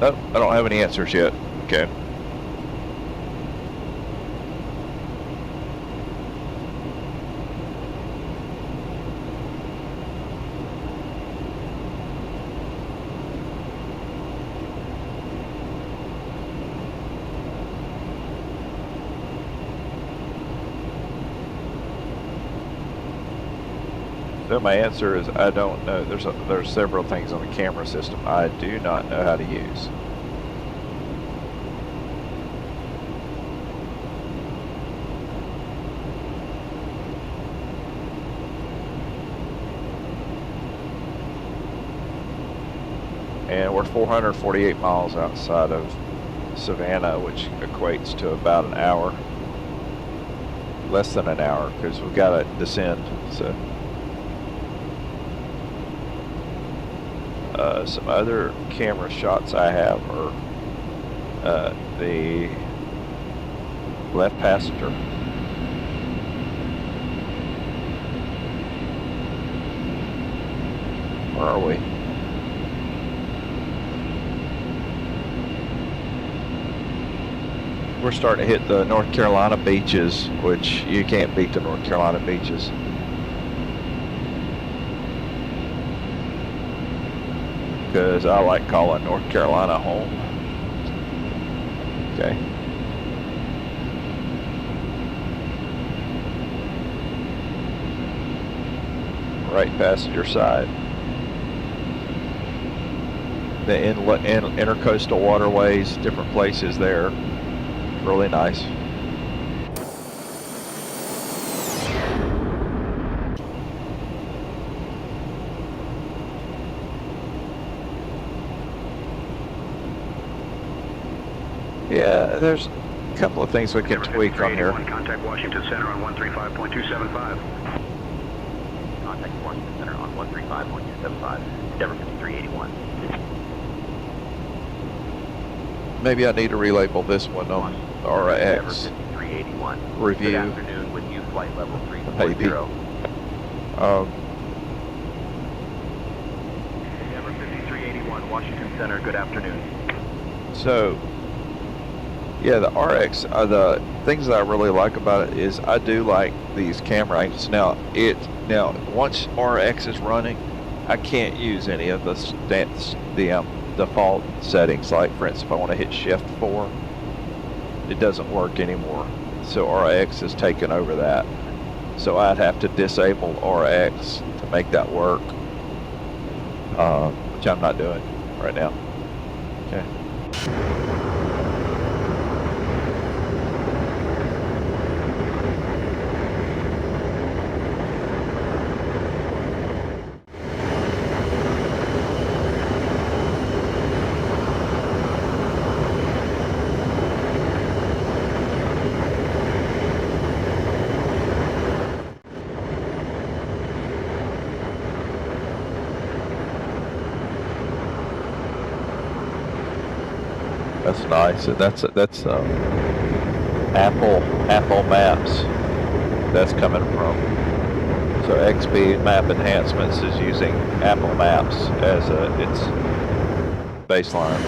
Oh, I don't have any answers yet. Okay. So my answer is I don't know. There's several things on the camera system I do not know how to use. And we're 448 miles outside of Savannah, which equates to about an hour. Less than an hour, because we've got to descend, so. Some other camera shots I have are the left passenger. Where are we? We're starting to hit the North Carolina beaches, which you can't beat the North Carolina beaches. Because I like calling North Carolina home. Okay. Right passenger side. The intercoastal waterways, different places there. Really nice. Yeah, there's a couple of things we can tweak on here. Contact Washington Center on 135.275. Contact Washington Center on 135.275. Endeavor 5381. Maybe I need to relabel this one on Aura Endeavor X 5381. review. Good afternoon with you, flight level 340. Maybe. Endeavor 5381, Washington Center, good afternoon. So, yeah, the RX, the things that I really like about it is I do like these camera angles. Now, once RX is running, I can't use any of the default settings. Like, for instance, if I want to hit Shift 4, it doesn't work anymore. So RX has taken over that. So I'd have to disable RX to make that work, which I'm not doing right now. Okay. That's nice. And that's Apple Maps. That's coming from. So XP Map Enhancements is using Apple Maps as its baseline.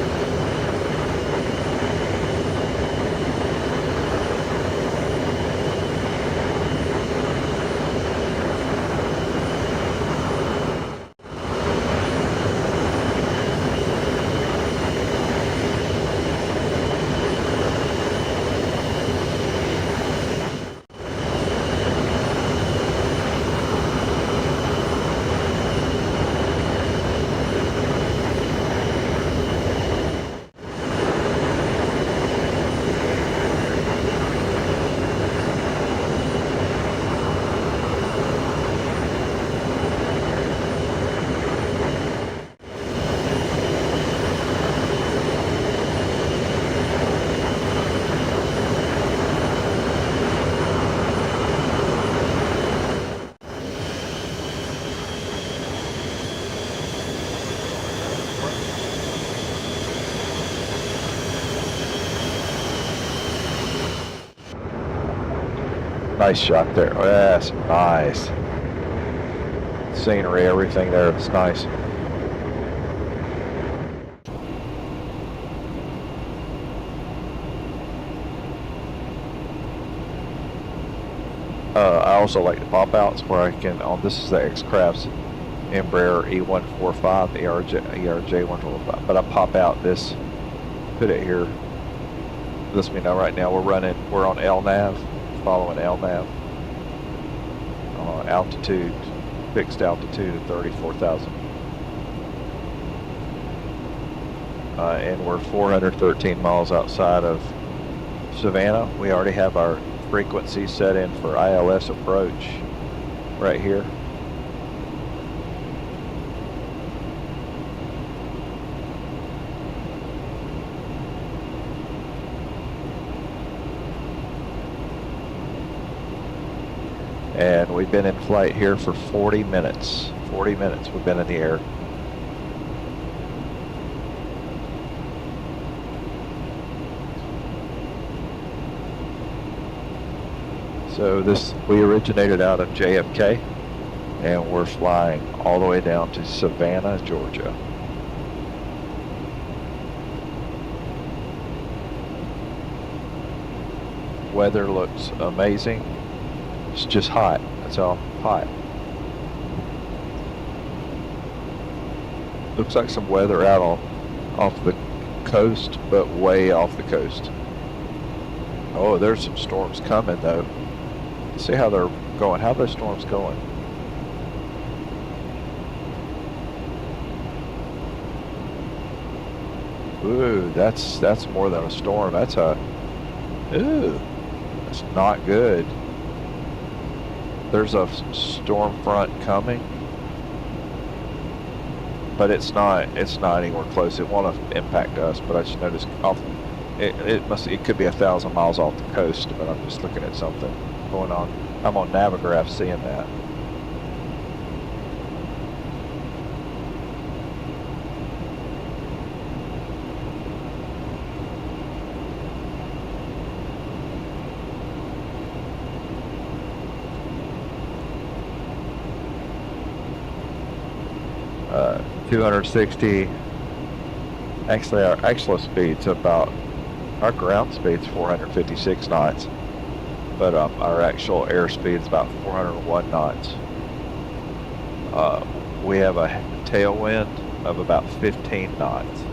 Nice shot there. Oh, that's nice. Scenery, everything there. It's nice. I also like the pop outs where I can, this is the X-Craft's Embraer E145, the ERJ-145, but I pop out this, put it here. Lets me know right now we're on LNAV, following LNAV. Altitude, fixed altitude of 34,000. And we're 413 miles outside of Savannah. We already have our frequency set in for ILS approach right here. And we've been in flight here for 40 minutes. 40 minutes we've been in the air. So we originated out of JFK and we're flying all the way down to Savannah, Georgia. Weather looks amazing. It's just hot. That's all, hot. Looks like some weather out off the coast, but way off the coast. Oh, there's some storms coming though. See how they're going. How are those storms going? Ooh, that's more than a storm. That's not good. There's a storm front coming, but it's not anywhere close. It won't impact us, but I just noticed it could be 1,000 miles off the coast, but I'm just looking at something going on. I'm on Navigraph seeing that. Uh, 260. Actually, our actual speed's our ground speed's 456 knots. But our actual airspeed is about 401 knots. We have a tailwind of about 15 knots.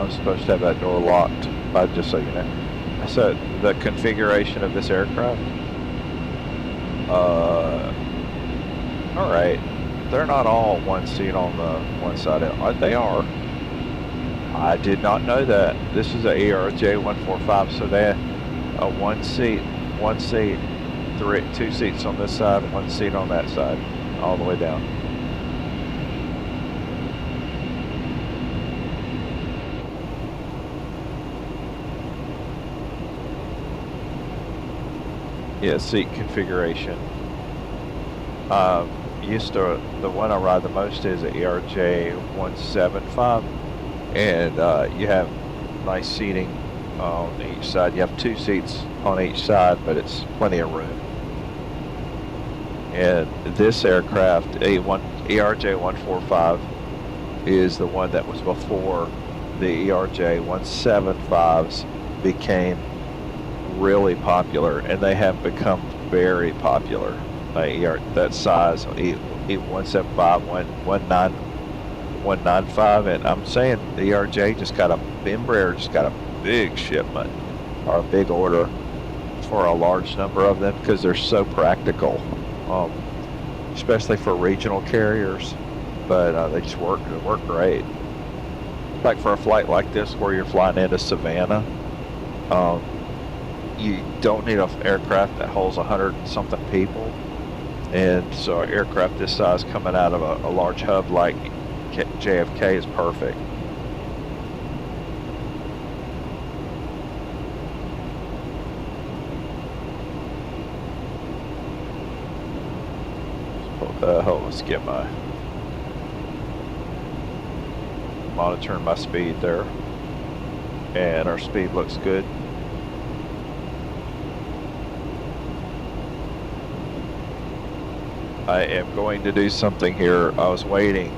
I'm supposed to have that door locked, just so you know. So the configuration of this aircraft, all right, they're not all one seat on the one side. They are. I did not know that. This is a ERJ-145, so they have a one seat, two seats on this side, one seat on that side, all the way down. Yeah, seat configuration. The one I ride the most is a ERJ-175, and you have nice seating on each side. You have two seats on each side, but it's plenty of room. And this aircraft, ERJ-145, is the one that was before the ERJ-175s became really popular, and they have become very popular. That size, E175, 195, and I'm saying the ERJ Embraer just got a big shipment, or a big order for a large number of them, because they're so practical, especially for regional carriers. But they just work great. Like for a flight like this where you're flying into Savannah, you don't need an aircraft that holds 100-something people. And so an aircraft this size coming out of a large hub like KJFK is perfect. Let's get my monitoring my speed there, and our speed looks good. I am going to do something here. I was waiting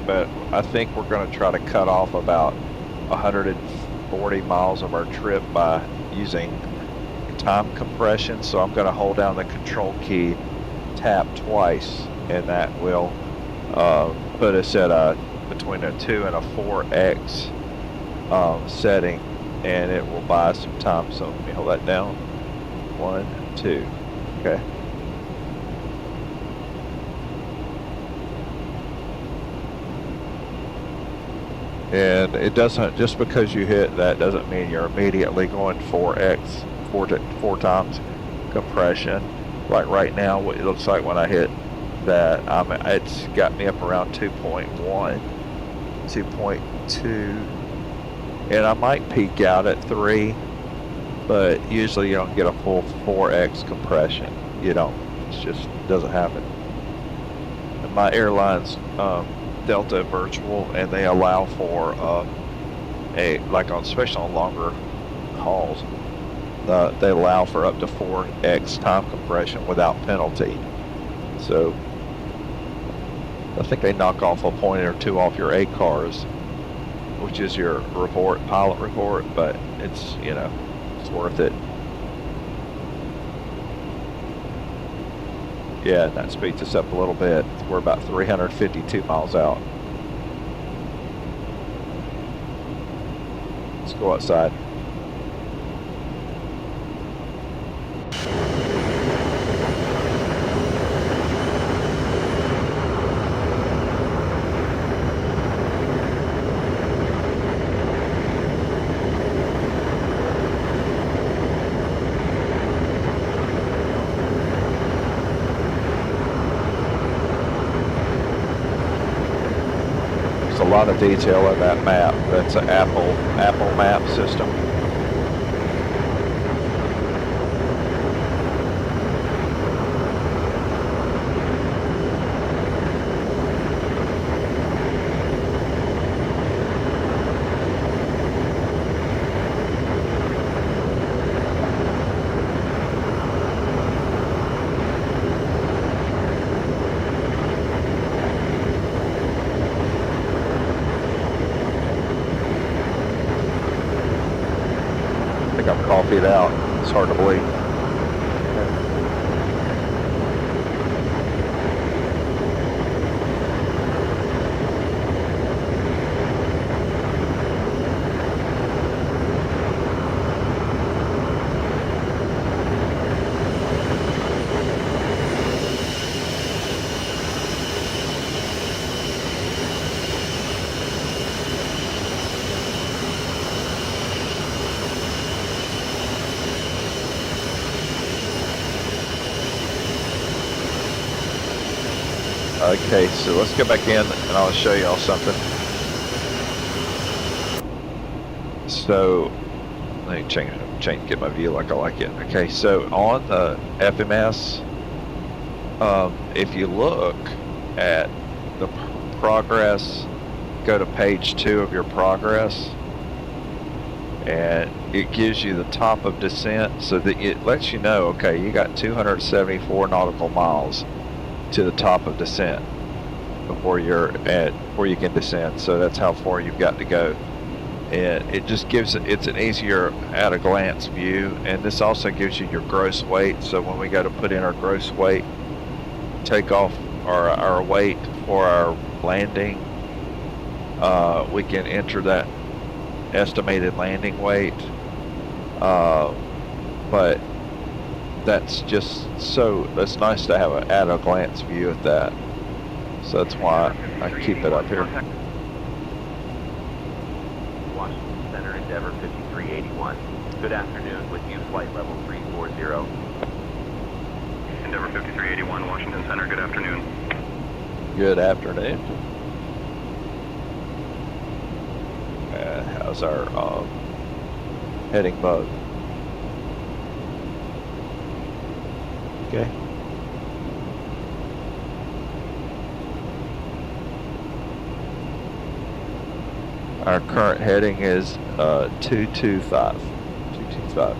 but I think we're going to try to cut off about 140 miles of our trip by using time compression. So I'm going to hold down the control key, tap twice, and that will put us at between a 2 and a 4x setting, and it will buy us some time. So let me hold that down. 1, 2. Okay. And it doesn't, just because you hit that doesn't mean you're immediately going 4x, four times compression. Like right now, what it looks like when I hit that, it's got me up around 2.1, 2.2, and I might peak out at 3, but usually you don't get a full 4x compression. You don't. It just doesn't happen. And my airline's Delta Virtual, and they allow for especially on longer hauls, they allow for up to 4x time compression without penalty. So I think they knock off a point or two off your ACARS, which is your pilot report, but it's, it's worth it. Yeah, that speeds us up a little bit. We're about 352 miles out. Let's go outside. A lot of detail in that map. That's an Apple map system. I'm coffeeed out. It's hard to believe. Okay, so let's go back in and I'll show y'all something. So, let me change, get my view like I like it. Okay, so on the FMS, if you look at the progress, go to page 2 of your progress, and it gives you the top of descent, so that it lets you know, okay, you got 274 nautical miles to the top of descent before you're at where you can descend. So that's how far you've got to go, and it just gives it's an easier at a glance view. And this also gives you your gross weight, so when we go to put in our gross weight takeoff or our weight for our landing, we can enter that estimated landing weight, but that's just that's nice to have an at a glance view of that, so that's why I keep it up here. Washington Center, Endeavor 5381. Good afternoon, with you flight level 340. Endeavor 5381, Washington Center, good afternoon. Good afternoon. How's our heading mode? Okay. Our current heading is 225. 225.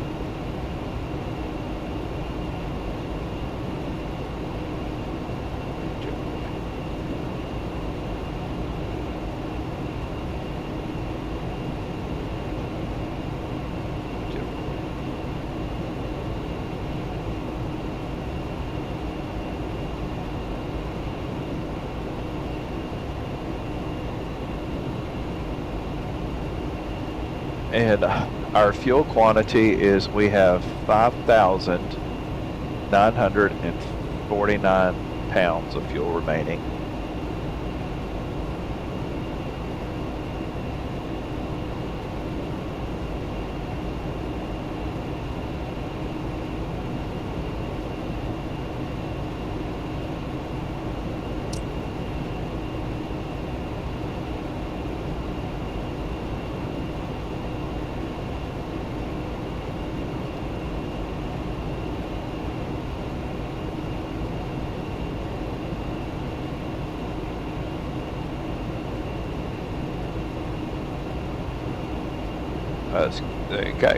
And our fuel quantity is, we have 5,949 pounds of fuel remaining.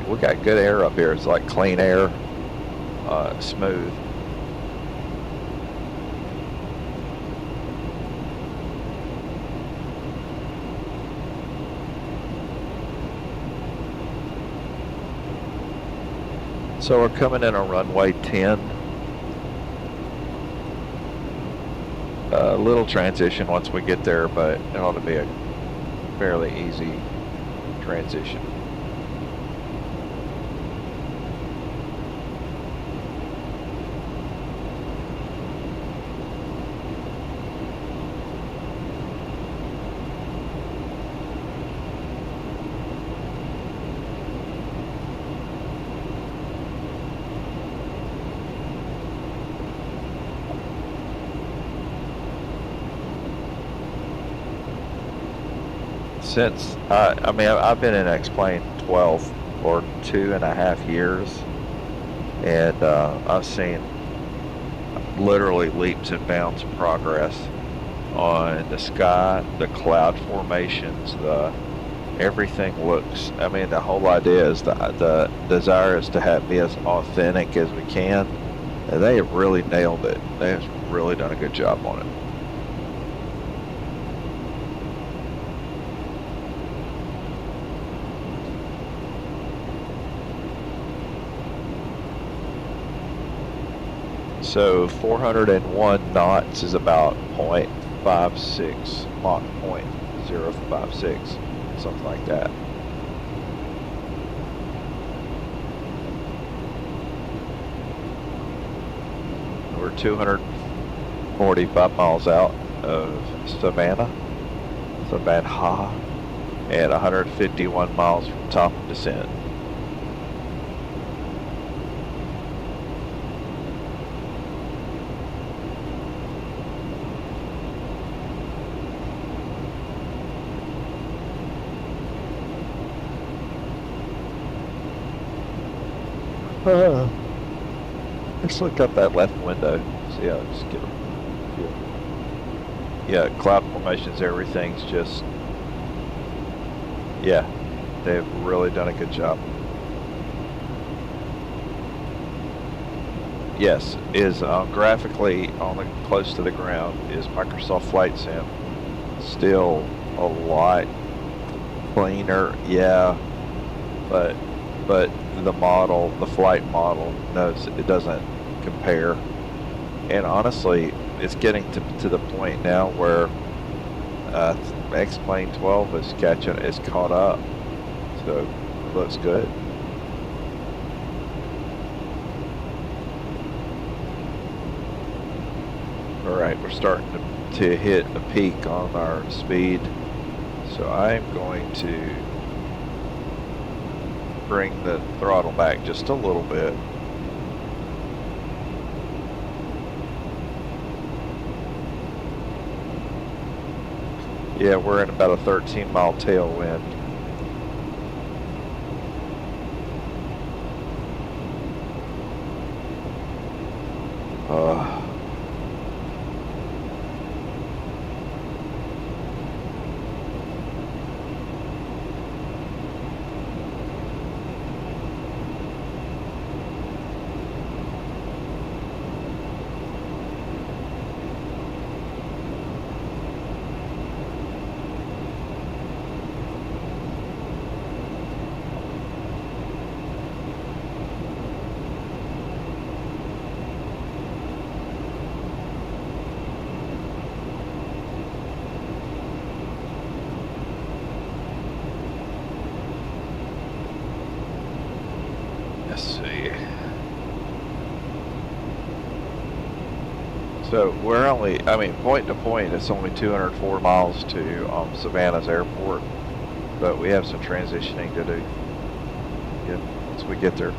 We got good air up here. It's like clean air, smooth. So we're coming in on runway 10. A little transition once we get there, but it ought to be a fairly easy transition. Since I mean, I've been in X-Plane 12 or 2.5 years, and I've seen literally leaps and bounds of progress on the sky, the cloud formations, everything looks. I mean, the whole idea is the desire is to be as authentic as we can, and they have really nailed it. They have really done a good job on it. So 401 knots is about 0.56, Mach 0.056, something like that. We're 245 miles out of Savannah, and 151 miles from top of descent. Let's look up that left window. See how just get a feel. Yeah, cloud formations, everything's just, yeah, they've really done a good job. Yes, is graphically on the close to the ground is Microsoft Flight Sim. Still a lot cleaner, yeah, but the model, the flight model, no, it doesn't compare. And honestly, it's getting to the point now where X-Plane 12 is caught up, so it looks good. All right, we're starting to hit a peak on our speed, so I'm going to bring the throttle back just a little bit. Yeah, we're in about a 13-mile tailwind. So we're only, I mean, point to point, it's only 204 miles to Savannah's airport, but we have some transitioning to do once we get there.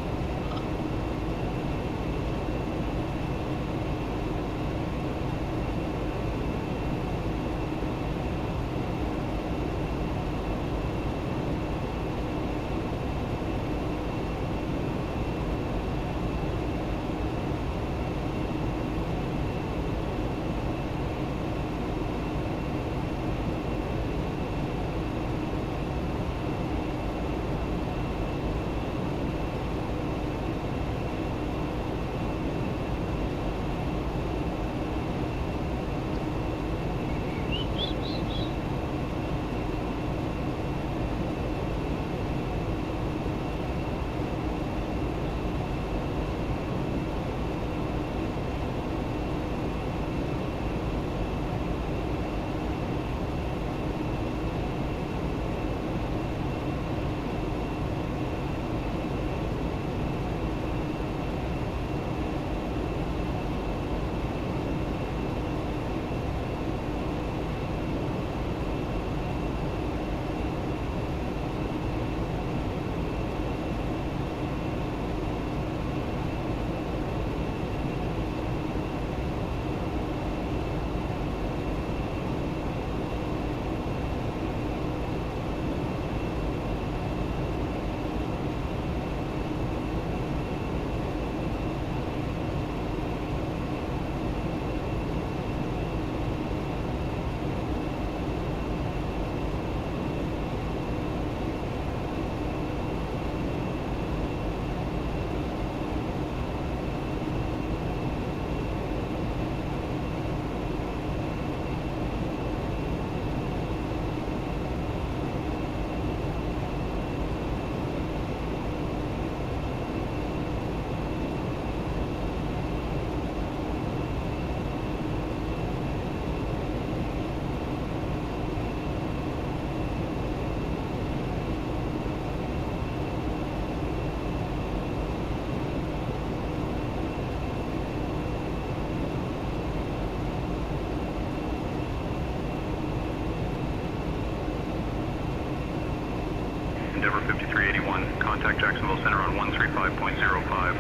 Endeavor 5381, contact Jacksonville Center on 135.05.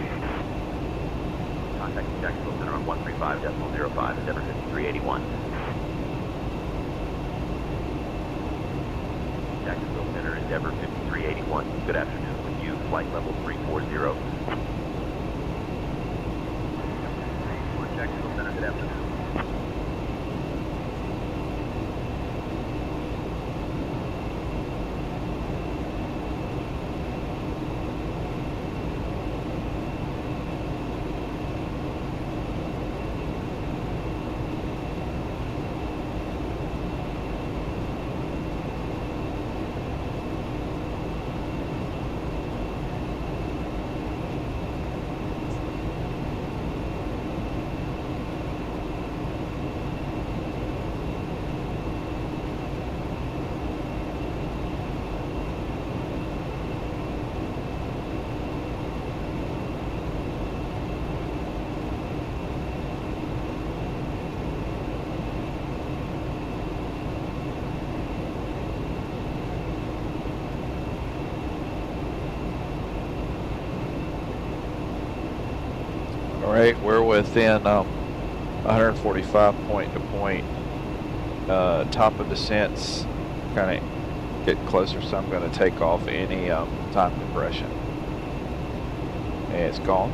Contact Jacksonville Center on 135.05, Endeavor 5381. Jacksonville Center, Endeavor 5381. Good afternoon with you, flight level 340. Alright, we're within 145 point to point. Top of descents kind of get closer, so I'm going to take off any time compression. And it's gone.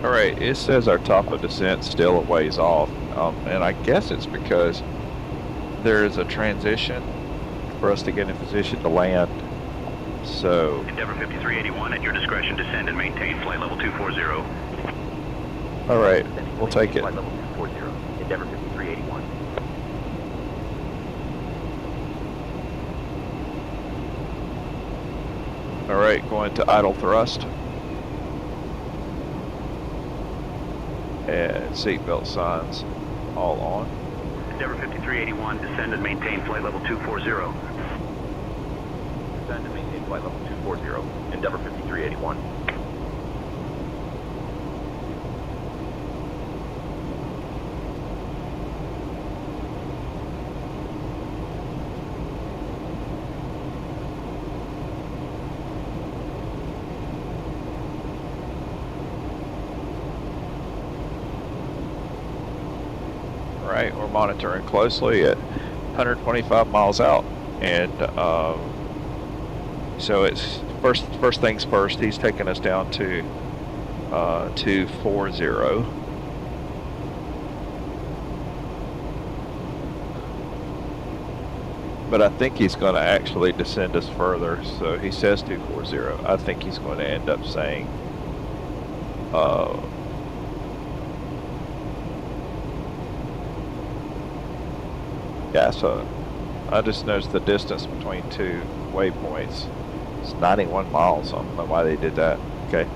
Alright, it says our top of descent still a ways off, and I guess it's because there is a transition for us to get in position to land. So Endeavor 5381, at your discretion, descend and maintain flight level 240. Alright, we'll take it. Flight level 240, Endeavor 5381. Alright, going to idle thrust. And seatbelt signs all on. Endeavor 5381, descend and maintain flight level 240. Descend and maintain flight level 240, Endeavor 5381. Right, we're monitoring closely at 125 miles out, and so it's first things first. He's taking us down to 240, but I think he's going to actually descend us further. So he says 240. I think he's going to end up saying yeah, so I just noticed the distance between two waypoints. It's 91 miles. I don't know why they did that. Okay.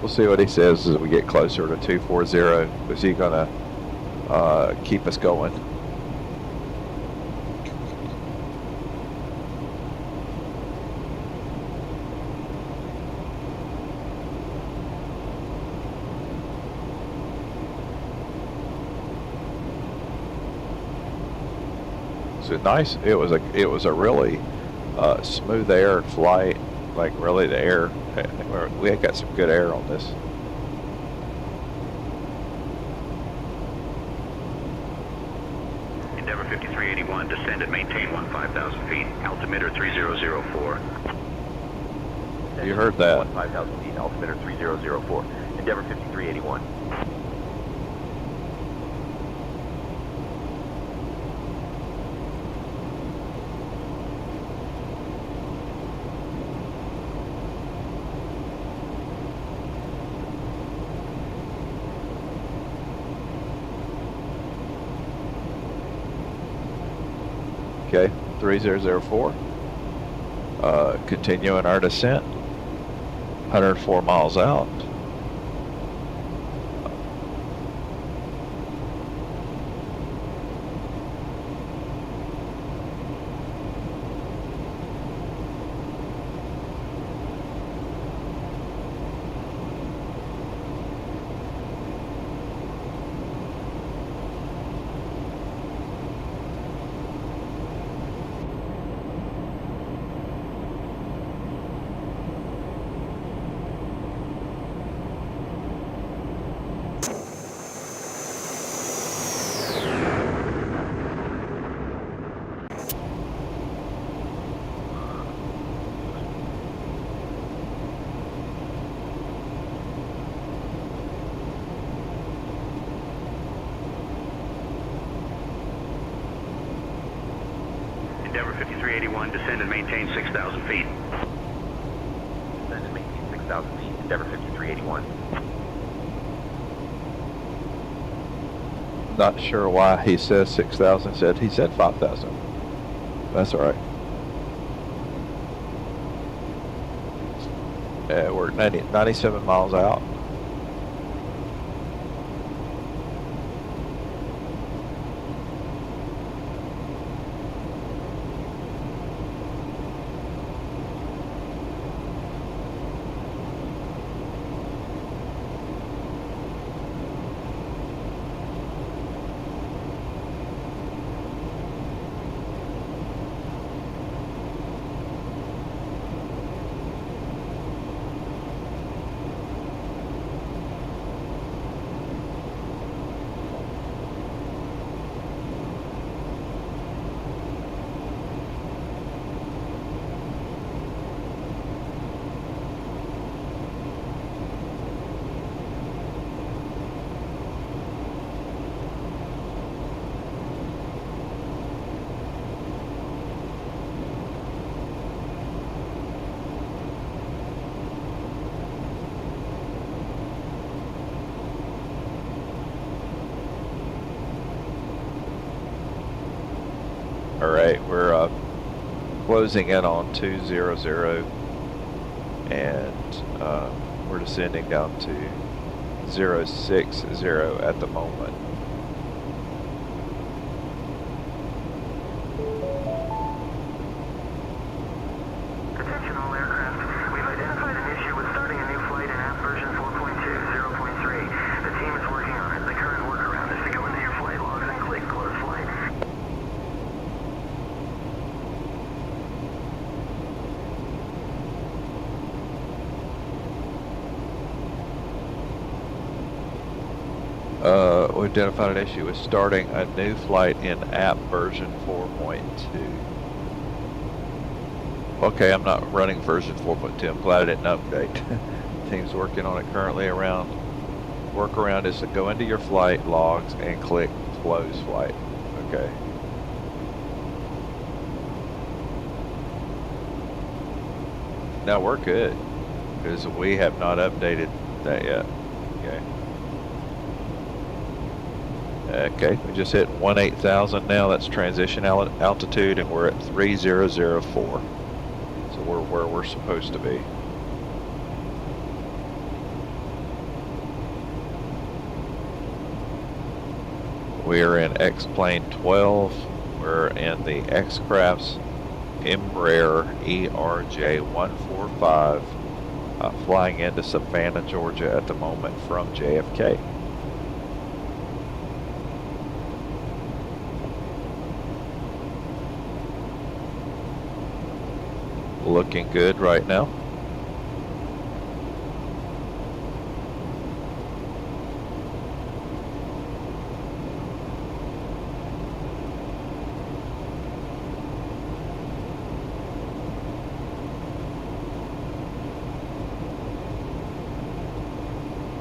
We'll see what he says as we get closer to 240. Is he gonna keep us going? So nice. It was a really smooth air flight. Like really, the air. We had got some good air on this. Endeavor 5381, descend and maintain 15,000 feet. Altimeter 3004. You heard that. 15,000 feet. Altimeter 3004. Endeavor 5381. Okay, 3004. Continuing our descent. 104 miles out. Endeavor 5381, descend and maintain 6,000 feet. Descend and maintain 6,000 feet. Endeavor 5381. Not sure why he says 6,000. He said 5,000. That's all right. We're 97 miles out. All right, we're closing in on 200, and we're descending down to 060 at the moment. Attention all aircraft. We've identified an issue with starting a new flight in app version 4.2.0.3. The team is working on it. The current workaround is to go into your flight logs and click close flight. We identified an issue with starting a new flight in app version 4.2. Okay, I'm not running version 4.2. I'm glad I didn't update. Team's working on it currently. Workaround is to go into your flight logs and click close flight. Okay. Now we're good because we have not updated that yet. Okay. Okay, we just hit 18,000 now. That's transition altitude, and we're at 3004. So we're where we're supposed to be. We're in X-Plane 12. We're in the X-Crafts Embraer ERJ-145, flying into Savannah, Georgia at the moment from JFK. Looking good right now.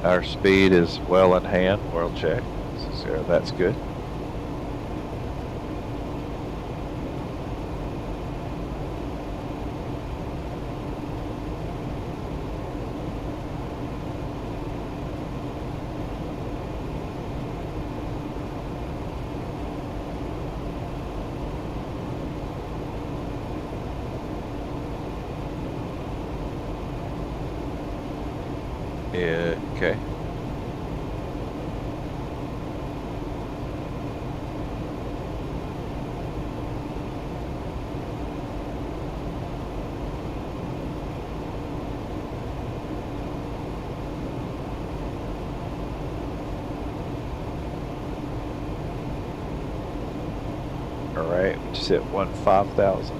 Our speed is well in hand, world check, so that's good. Yeah, okay. All right, we just hit 5,000.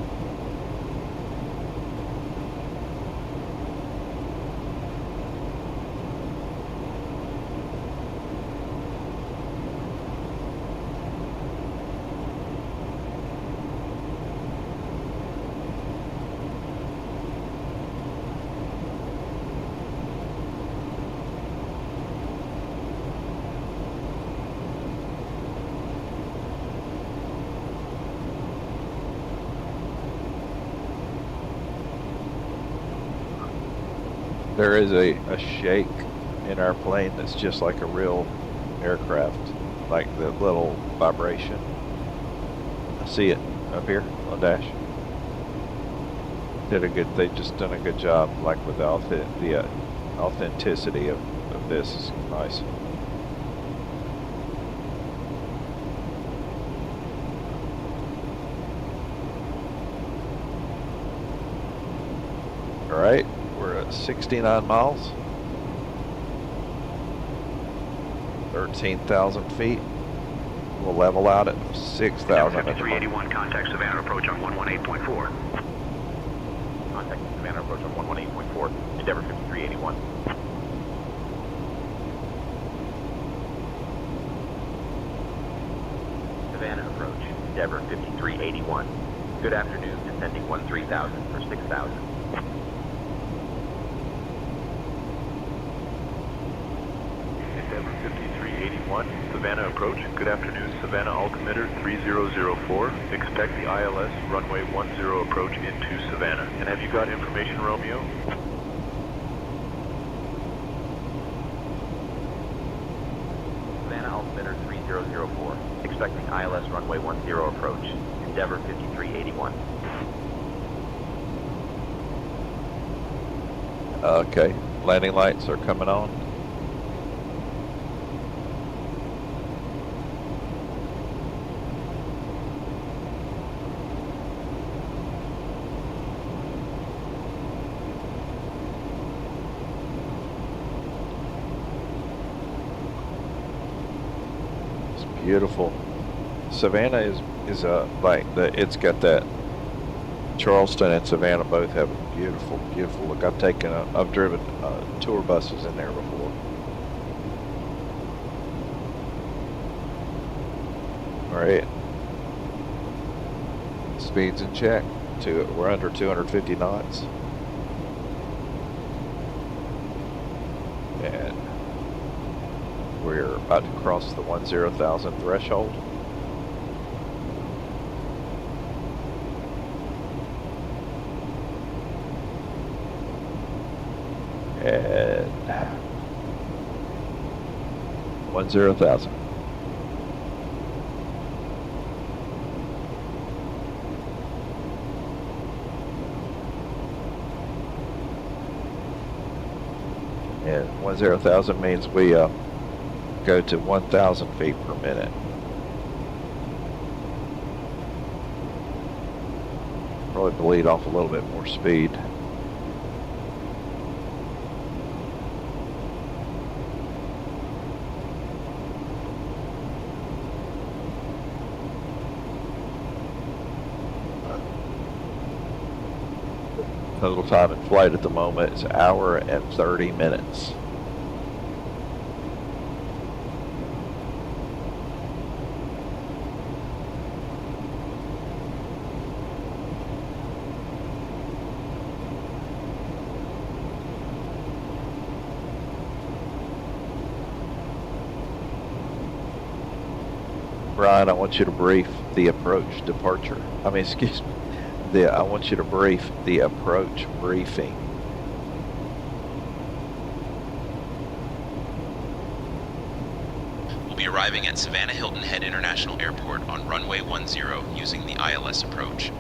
There is a shake in our plane that's just like a real aircraft, like the little vibration. I see it up here on dash. They've just done a good job, like with the authenticity of this is nice. All right. We're at 69 miles, 13,000 feet. We'll level out at 6,000. 5381, contact Savannah approach on 118.4. Contact Savannah approach on 118.4. Endeavor 5381. Savannah approach, Endeavor 5381. Good afternoon, descending 13,000 for 6,000. Endeavor 5381, Savannah approach. Good afternoon, Savannah altimeter 3004. Expect the ILS runway 10 approach into Savannah. And have you got information, Romeo? Savannah altimeter 3004. Expecting ILS runway 10 approach. Endeavor 5381. Okay, landing lights are coming on. Beautiful. Savannah is it's got that. Charleston and Savannah both have a beautiful look. I've driven tour buses in there before. All right, speed's in check. We're under 250 knots, and we're about to cross the 10,000 threshold. And 10,000. And 10,000 means we go to 1,000 feet per minute. probably bleed off a little bit more speed. Total time in flight at the moment is 1 hour and 30 minutes. Brian, I want you to brief the approach departure. I mean, excuse me. I want you to brief the approach briefing. We'll be arriving at Savannah Hilton Head International Airport on runway 10 using the ILS approach.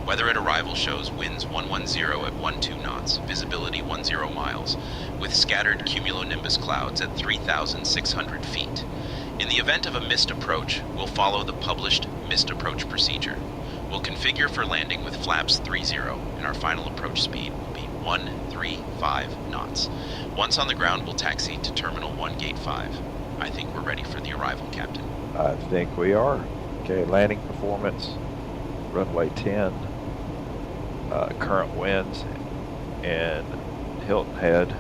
Weather at arrival shows winds 110 at 12 knots, visibility 10 miles, with scattered cumulonimbus clouds at 3,600 feet. In the event of a missed approach, we'll follow the published missed approach procedure. We'll configure for landing with flaps 30, and our final approach speed will be 135 knots. Once on the ground, we'll taxi to Terminal 1 Gate 5. I think we're ready for the arrival, Captain. I think we are. Okay, landing performance, runway 10, current winds, and Hilton Head,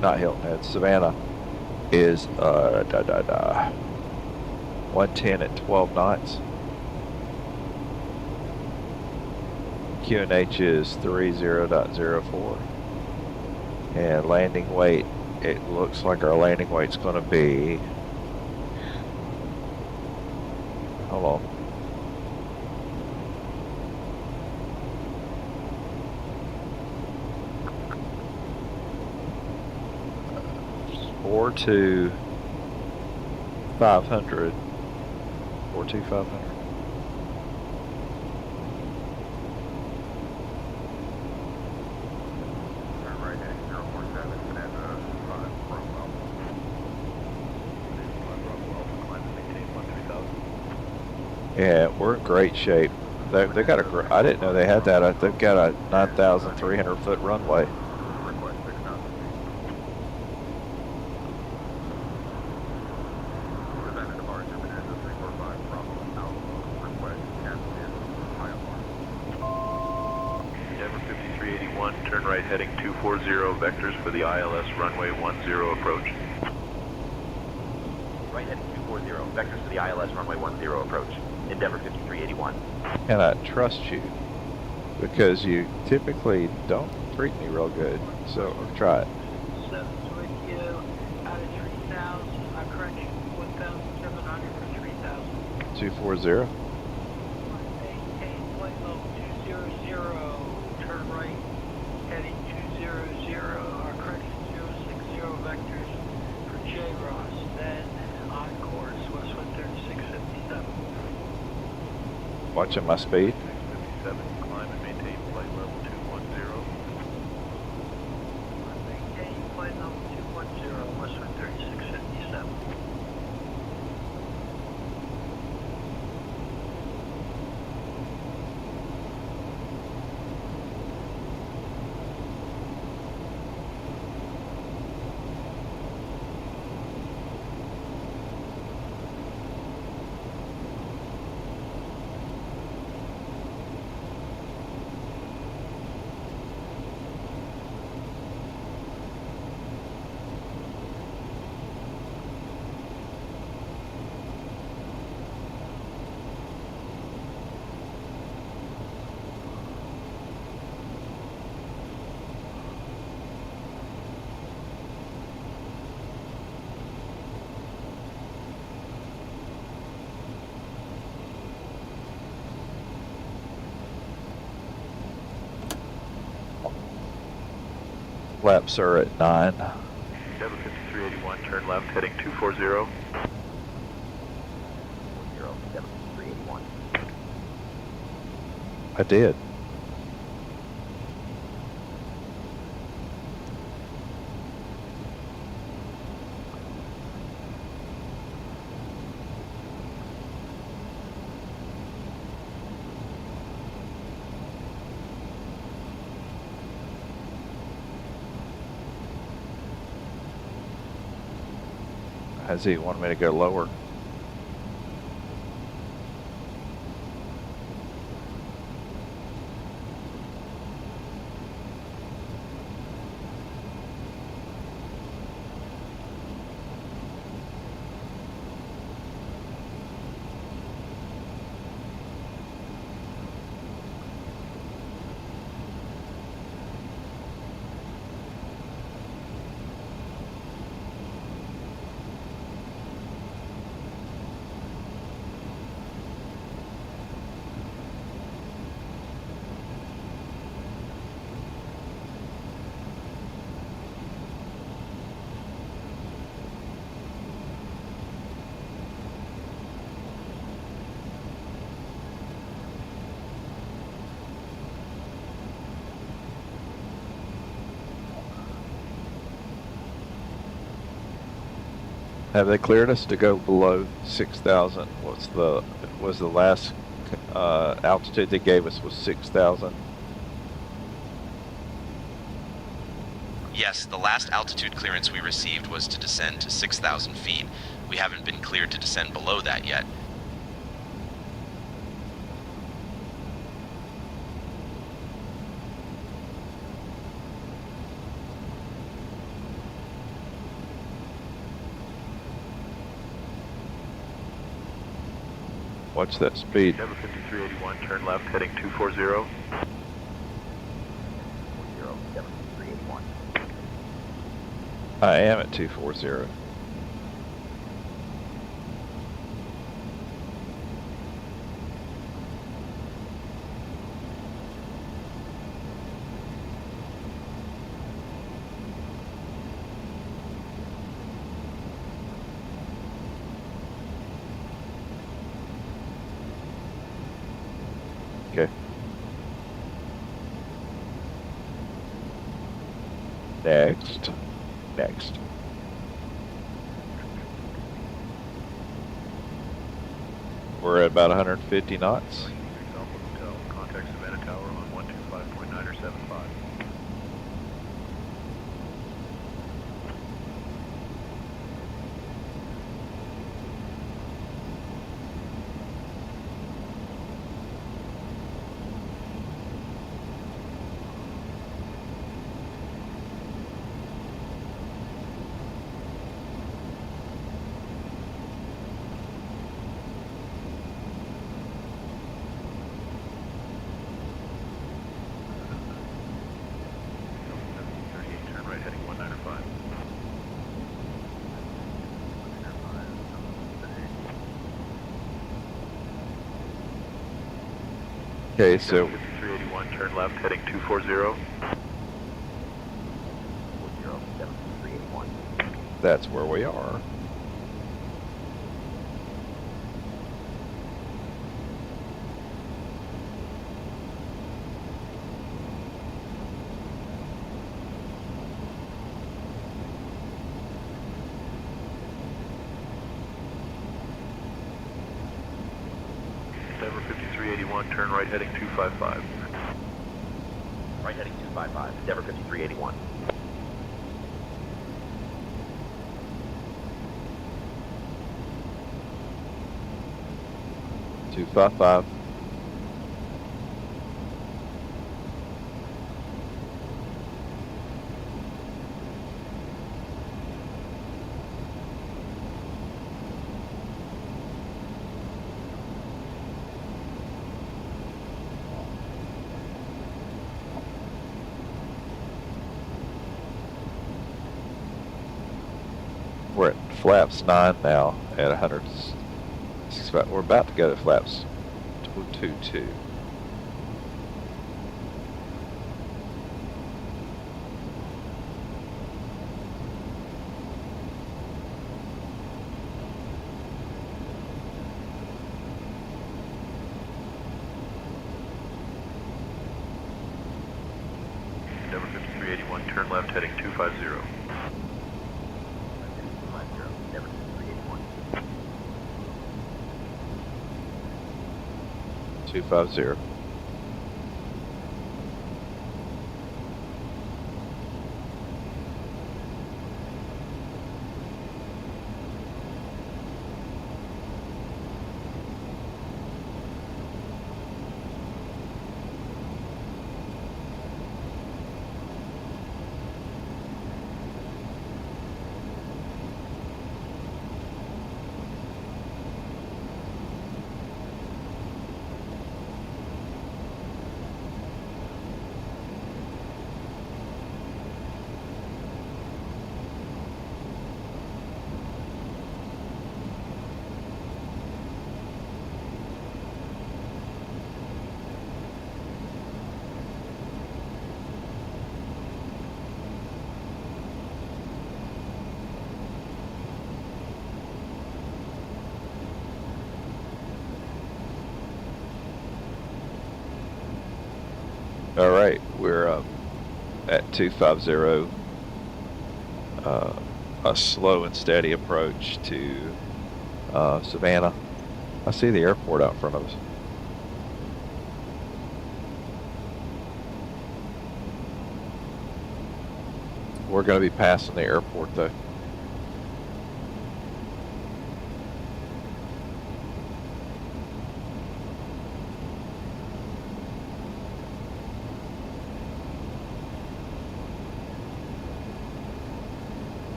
not Hilton Head, Savannah is 110 at 12 knots. QNH is 30.04, and landing weight, it looks like our landing weight's going to be, hold on, four to 500. Yeah, we're in great shape. They got a. I didn't know they had that. They've got a 9,300 foot runway. Endeavor 5381, turn right heading 240, vectors for the ILS runway 10 approach. Right heading 240, vectors for the ILS runway 10 approach. Endeavor 5381. And I trust you because you typically don't treat me real good. So try it. 240. Turn right, heading 200, our correction 060 vectors for J-Ross, then on course, Westwood 3657. Watching my speed. 657, climb and maintain flight level 210. Maintain flight level 210, Westwood 3657. Flaps are at 9. Endeavor 5381, turn left heading 240. Endeavor 5381. I did. Has he wanted me to go lower? Have they cleared us to go below 6,000? Was the last altitude they gave us was 6,000? Yes, the last altitude clearance we received was to descend to 6,000 feet. We haven't been cleared to descend below that yet. What's that speed? Endeavor 5381, turn left, heading 240. I am at 240. Okay. Next. We're at about 150 knots. Contact Savannah Tower on 125.9 or 75. Okay, so 5381, turn left, heading 240. that's where we are. Endeavor 5381, turn right, heading 255. Right heading 255, Endeavor 5381. Two 255. We're at flaps 9 now at 100. We're about to go to flaps 22. Endeavor 5381, turn left, heading 250. 250. we're at 250, a slow and steady approach to Savannah. I see the airport out in front of us. We're going to be passing the airport though.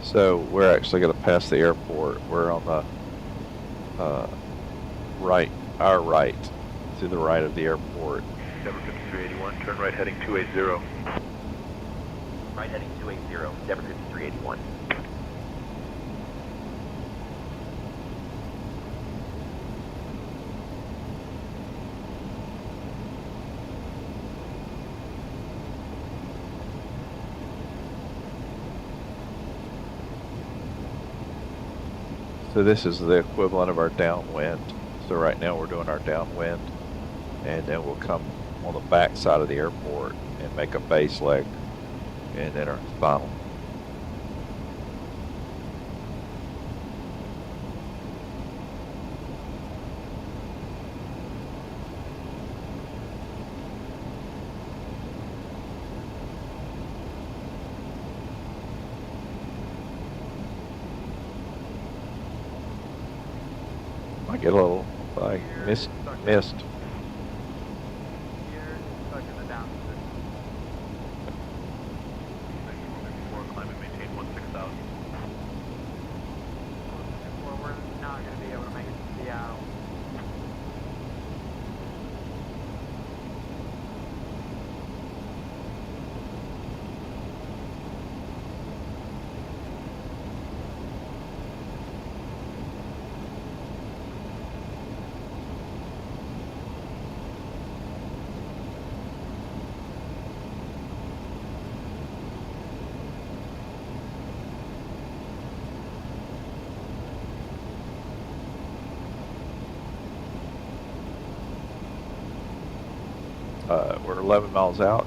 So we're actually going to pass the airport. We're on the right, our right, to the right of the airport. Endeavor 5381, turn right heading 280. Right heading 280, Endeavor 5381. So this is the equivalent of our downwind. So right now we're doing our downwind, and then we'll come on the back side of the airport and make a base leg, and then our final. I get a little like missed. Here, stuck in the down position. Climb and maintain 16,000. We're not going to be able to make it to Seattle. We're 11 miles out.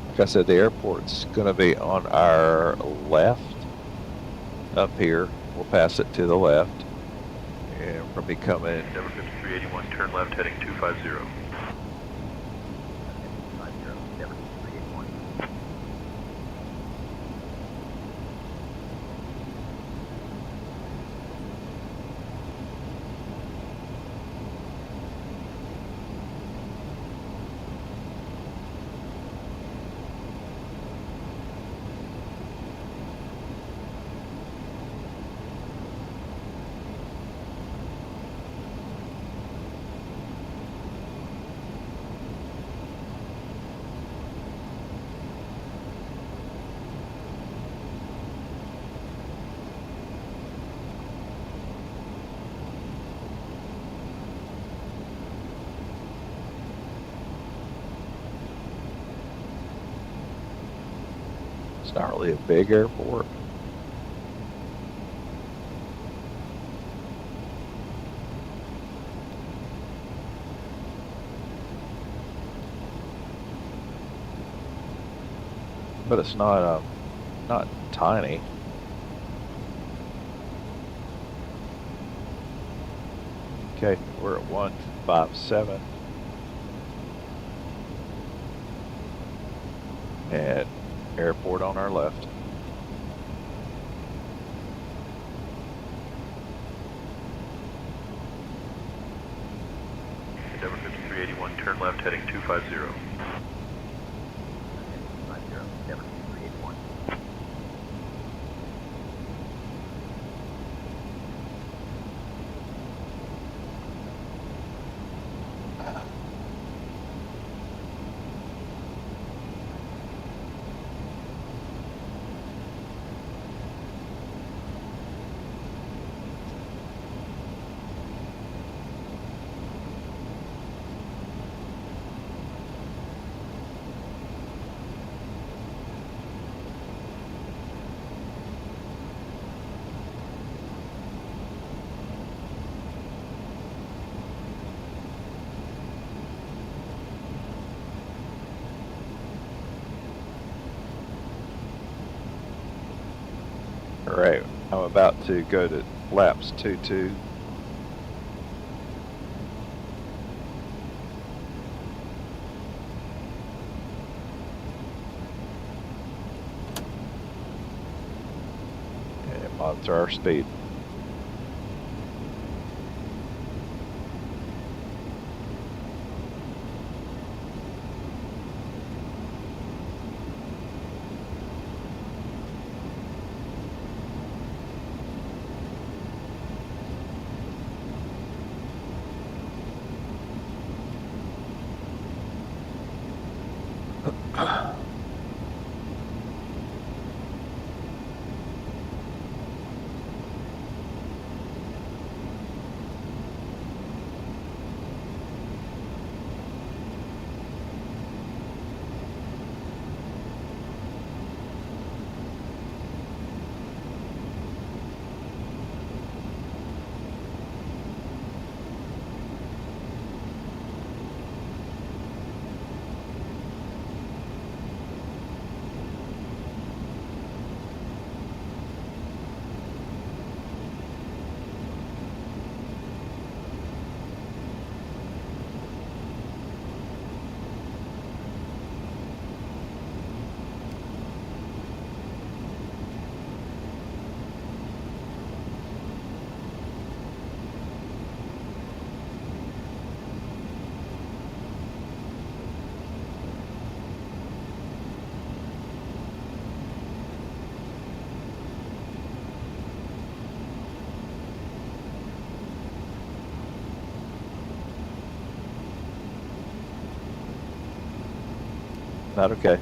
Like I said, the airport's going to be on our left up here. We'll pass it to the left, and we're going to be coming. Endeavor 5381, turn left heading 250. Endeavor 5381. It's not really a big airport. But it's not not tiny. Okay, we're at 157. And airport on our left. Endeavor 5381, turn left heading 250. Endeavor 5381. Alright, I'm about to go to laps 2-2. And monitor our speed. Not okay.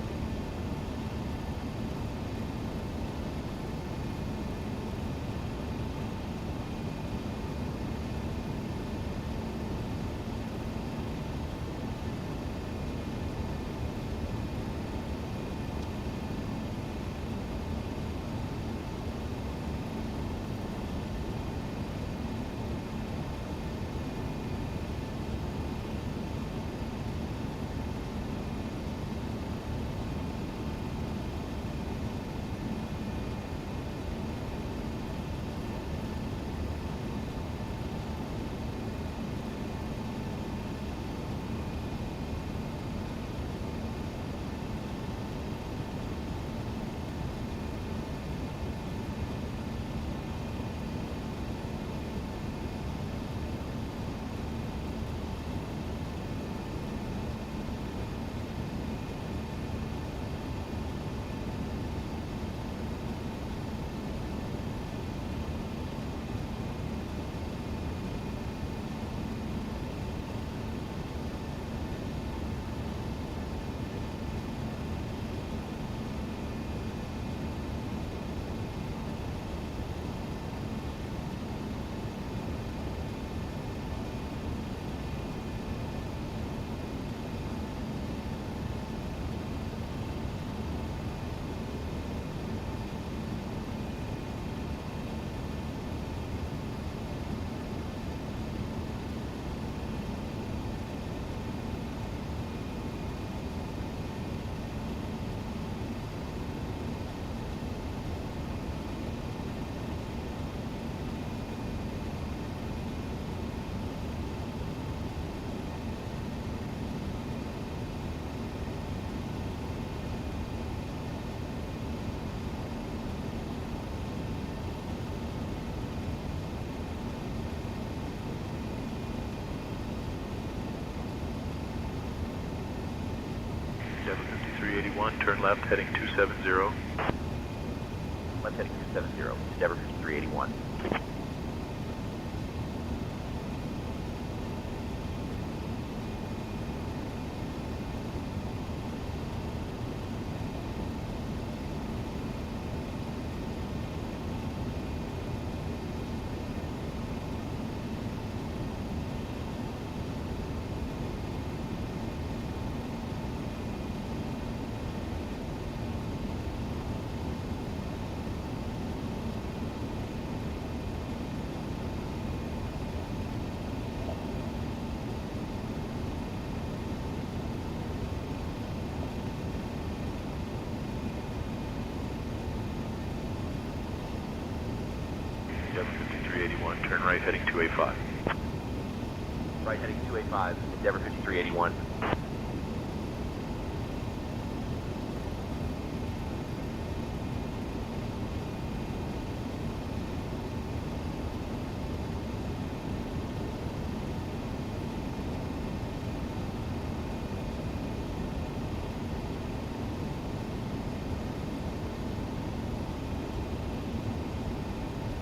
Endeavor 5381, turn left, heading 270. Left heading 270, Endeavor 5381. turn right heading 285. Right heading 285, Endeavor 5381.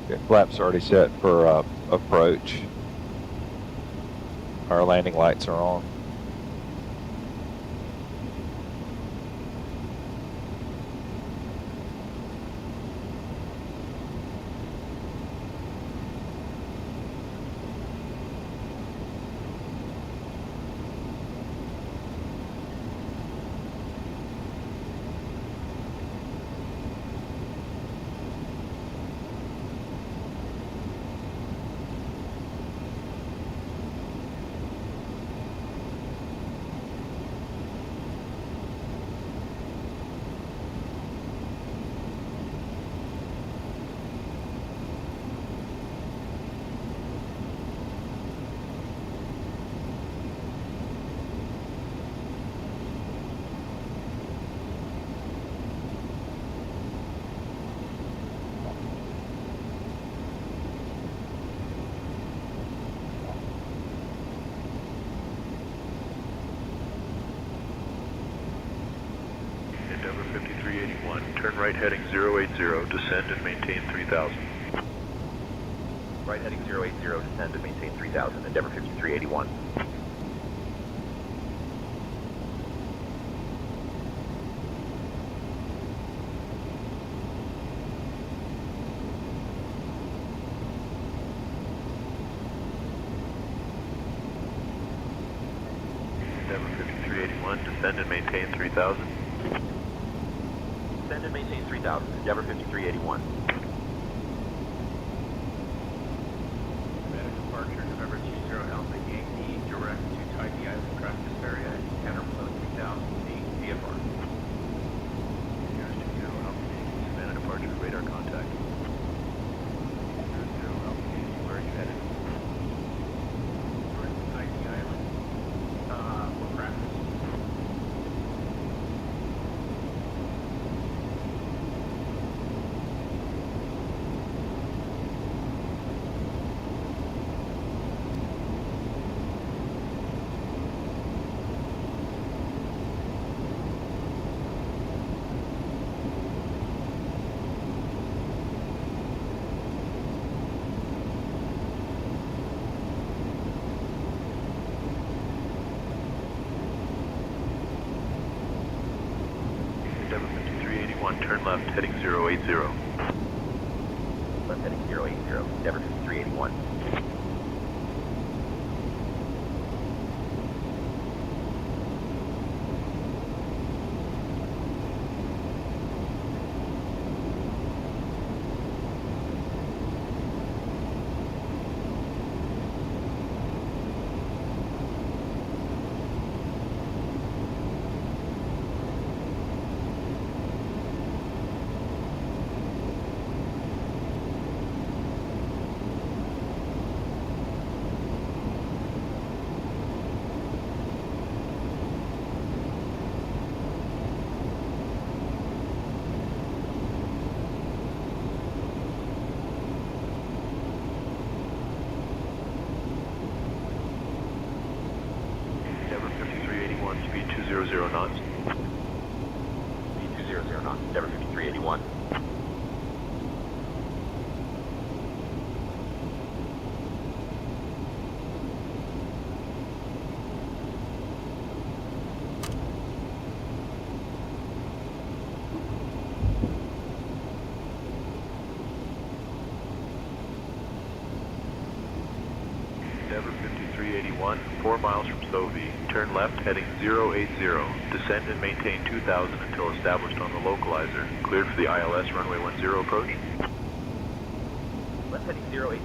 Okay, flaps already set for approach. Our landing lights are on. Endeavor 5381, turn right heading 080, descend and maintain 3000. Right heading 080, descend and maintain 3000, Endeavor 5381. Endeavor 5381, descend and maintain 3000. Descend and maintain 3000, Endeavor 5381. Departure November 20 Alpha Yankee, direct to Tybee Island practice area, counterflow 3000 feet, VFR. ERJ-145, Savannah departure, radar contact. 00 Alpha Yankee, where are you headed? Direct to Tybee Island, for practice. Endeavor 5381, turn left heading 080. Left heading 080, Endeavor 5381. Endeavor 5381, speed 200 knots. Speed 200 knots, Endeavor 5381. Endeavor 5381, 4 miles from Sovie. Turn left heading 080. Descend and maintain 2000 until established on the localizer. Cleared for the ILS runway 10 approach. Left heading 080.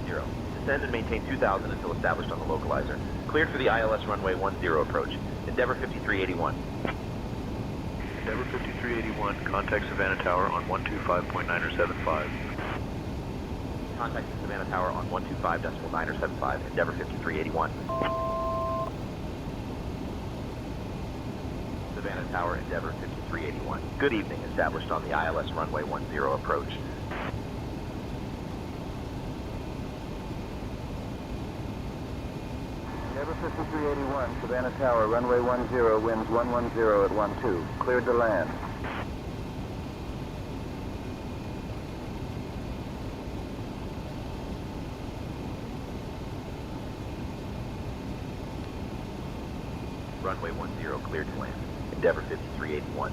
Descend and maintain 2000 until established on the localizer. Cleared for the ILS runway 10 approach. Endeavor 5381. Endeavor 5381, contact Savannah Tower on 125.975. Contacting Savannah Tower on 125.975, Endeavor 5381. Savannah Tower, Endeavor 5381. Good evening, established on the ILS runway 10 approach. Endeavor 5381, Savannah Tower, runway 10, winds 110 at 12. Cleared to land. Runway 10, cleared to land. Endeavor 5381.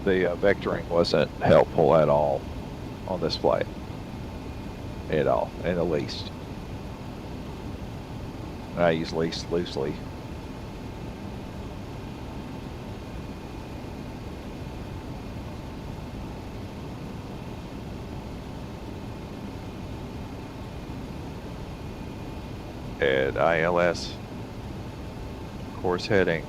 The vectoring wasn't helpful at all on this flight. At all, in the least. I use least loosely. At ILS course heading.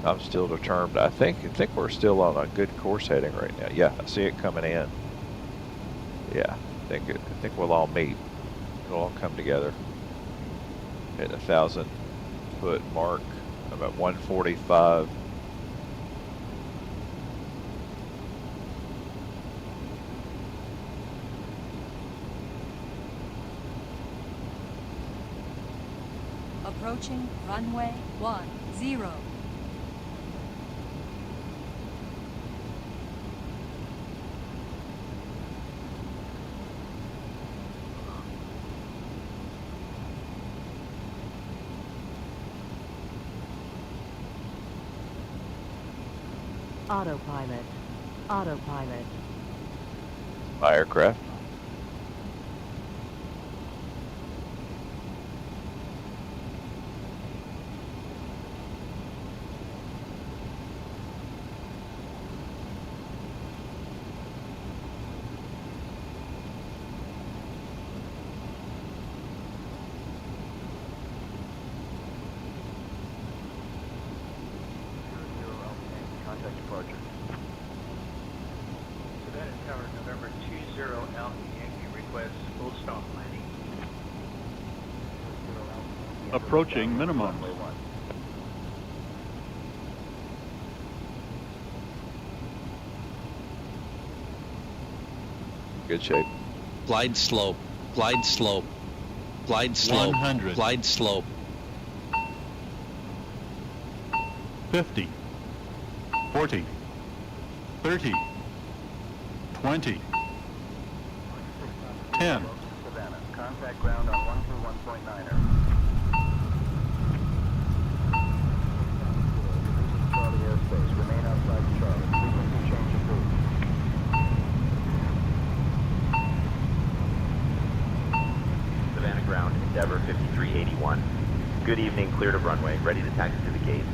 I'm still determined. I think we're still on a good course heading right now. Yeah, I see it coming in. Yeah, I think we'll all meet. It'll all come together. At 1,000-foot mark, about 145. Approaching runway 10. Autopilot. Autopilot. My aircraft. Contact departure. Savannah Tower, November 20 Alpha Yankee requests full stop landing. Approaching minimum. Runway 1. Good shape. Glide slope, glide slope, glide slope, 100. glide slope. 50. 40. 30. 20. 10. Savannah. Contact ground on 121.9er. Charlie airspace. Remain outside Charlie. Frequency change approved. Savannah ground, Endeavor 5381. Good evening, cleared of runway, ready to taxi to the gate.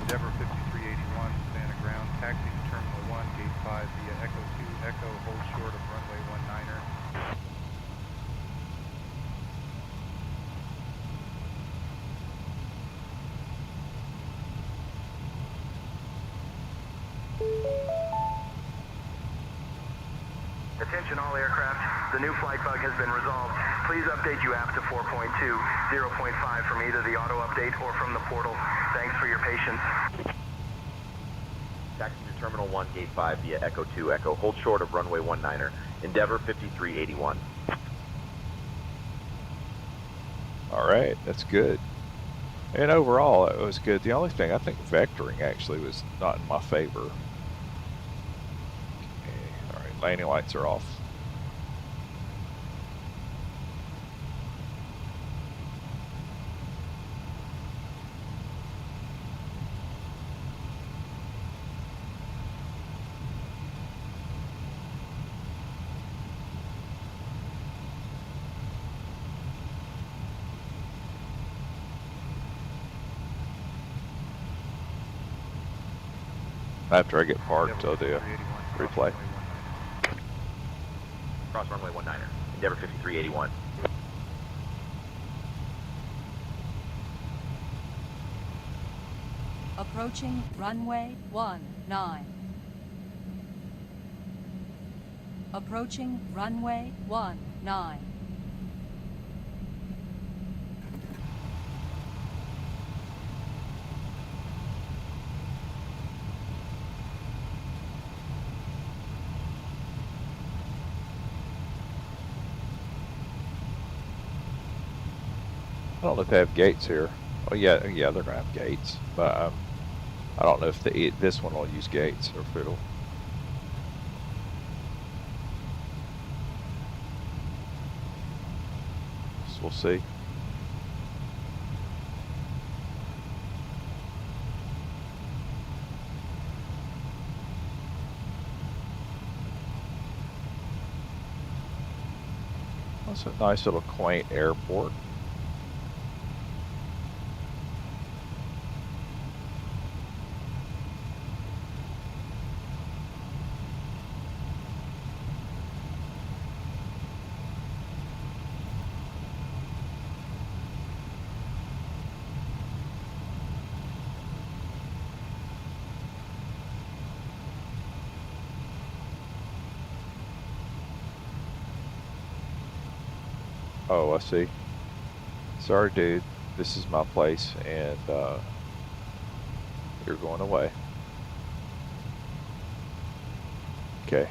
Endeavor 5381, Savannah ground, taxi to Terminal 1, Gate 5 via Echo 2, Echo, hold short of runway 19er. Attention all aircraft. The new flight bug has been resolved. Please update UAP to 4.2, 0.5 from either the auto update or from the portal. Thanks for your patience. Taxi to Terminal 1, Gate 5 via Echo 2, Echo, hold short of runway 19er, Endeavor 5381. All right, that's good. And overall, it was good. The only thing, I think vectoring actually was not in my favor. Okay, all right, landing lights are off. After I get parked, I'll do a replay. Cross runway 19er. Endeavor 5381. Approaching runway 19. Approaching runway 19. I don't know if they have gates here. Oh yeah, they're gonna have gates, but I don't know if this one will use gates or if it'll. So we'll see. That's a nice little quaint airport. Oh, I see. Sorry, dude. This is my place, and you're going away. Okay.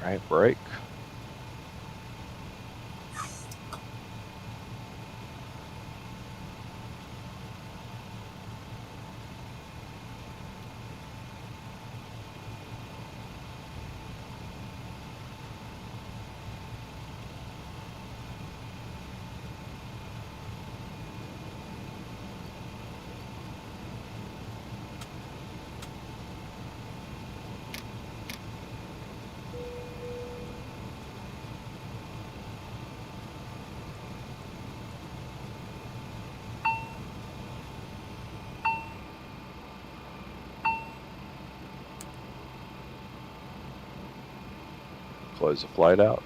All right, break. Close the flight out.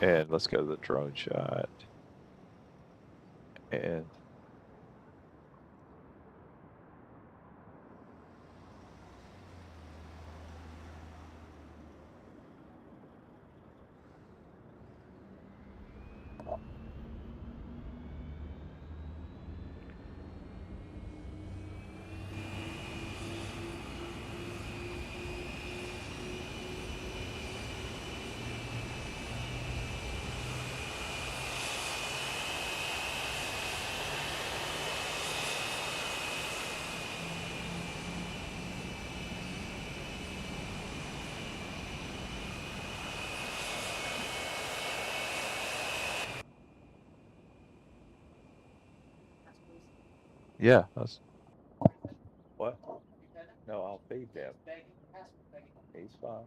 And let's go to the drone shot. And yeah, that's what? No, I'll feed them. He's fine.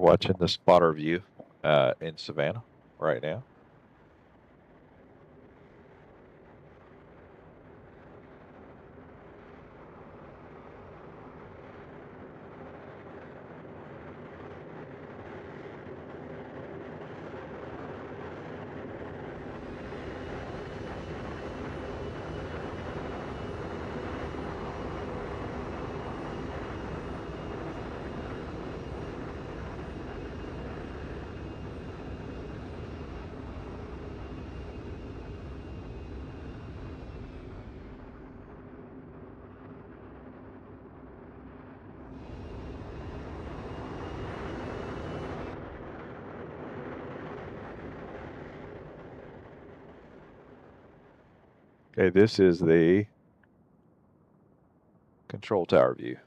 watching the spotter view in Savannah right now. Okay, this is the control tower view.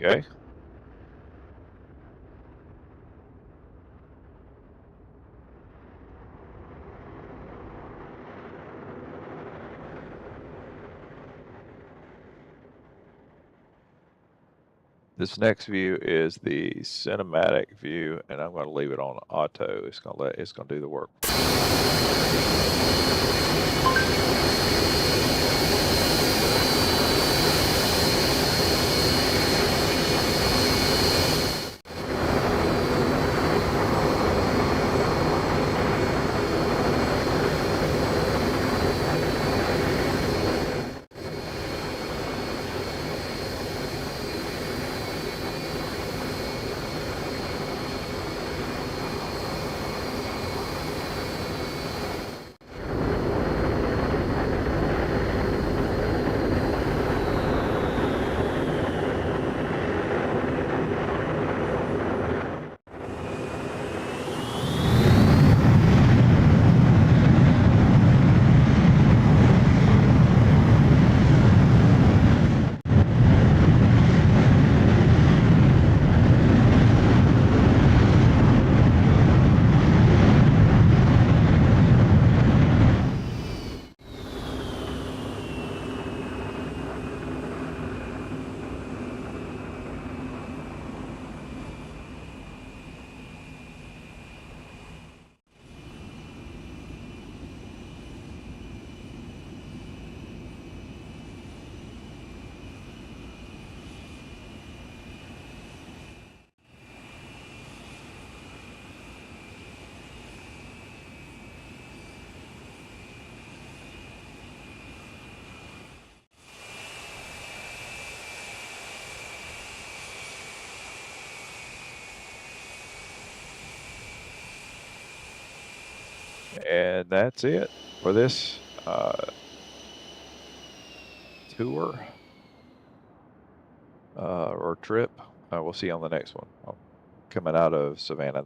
Okay. This next view is the cinematic view, and I'm going to leave it on auto. It's going to do the work. And that's it for this tour or trip. We'll see you on the next one. Coming out of Savannah.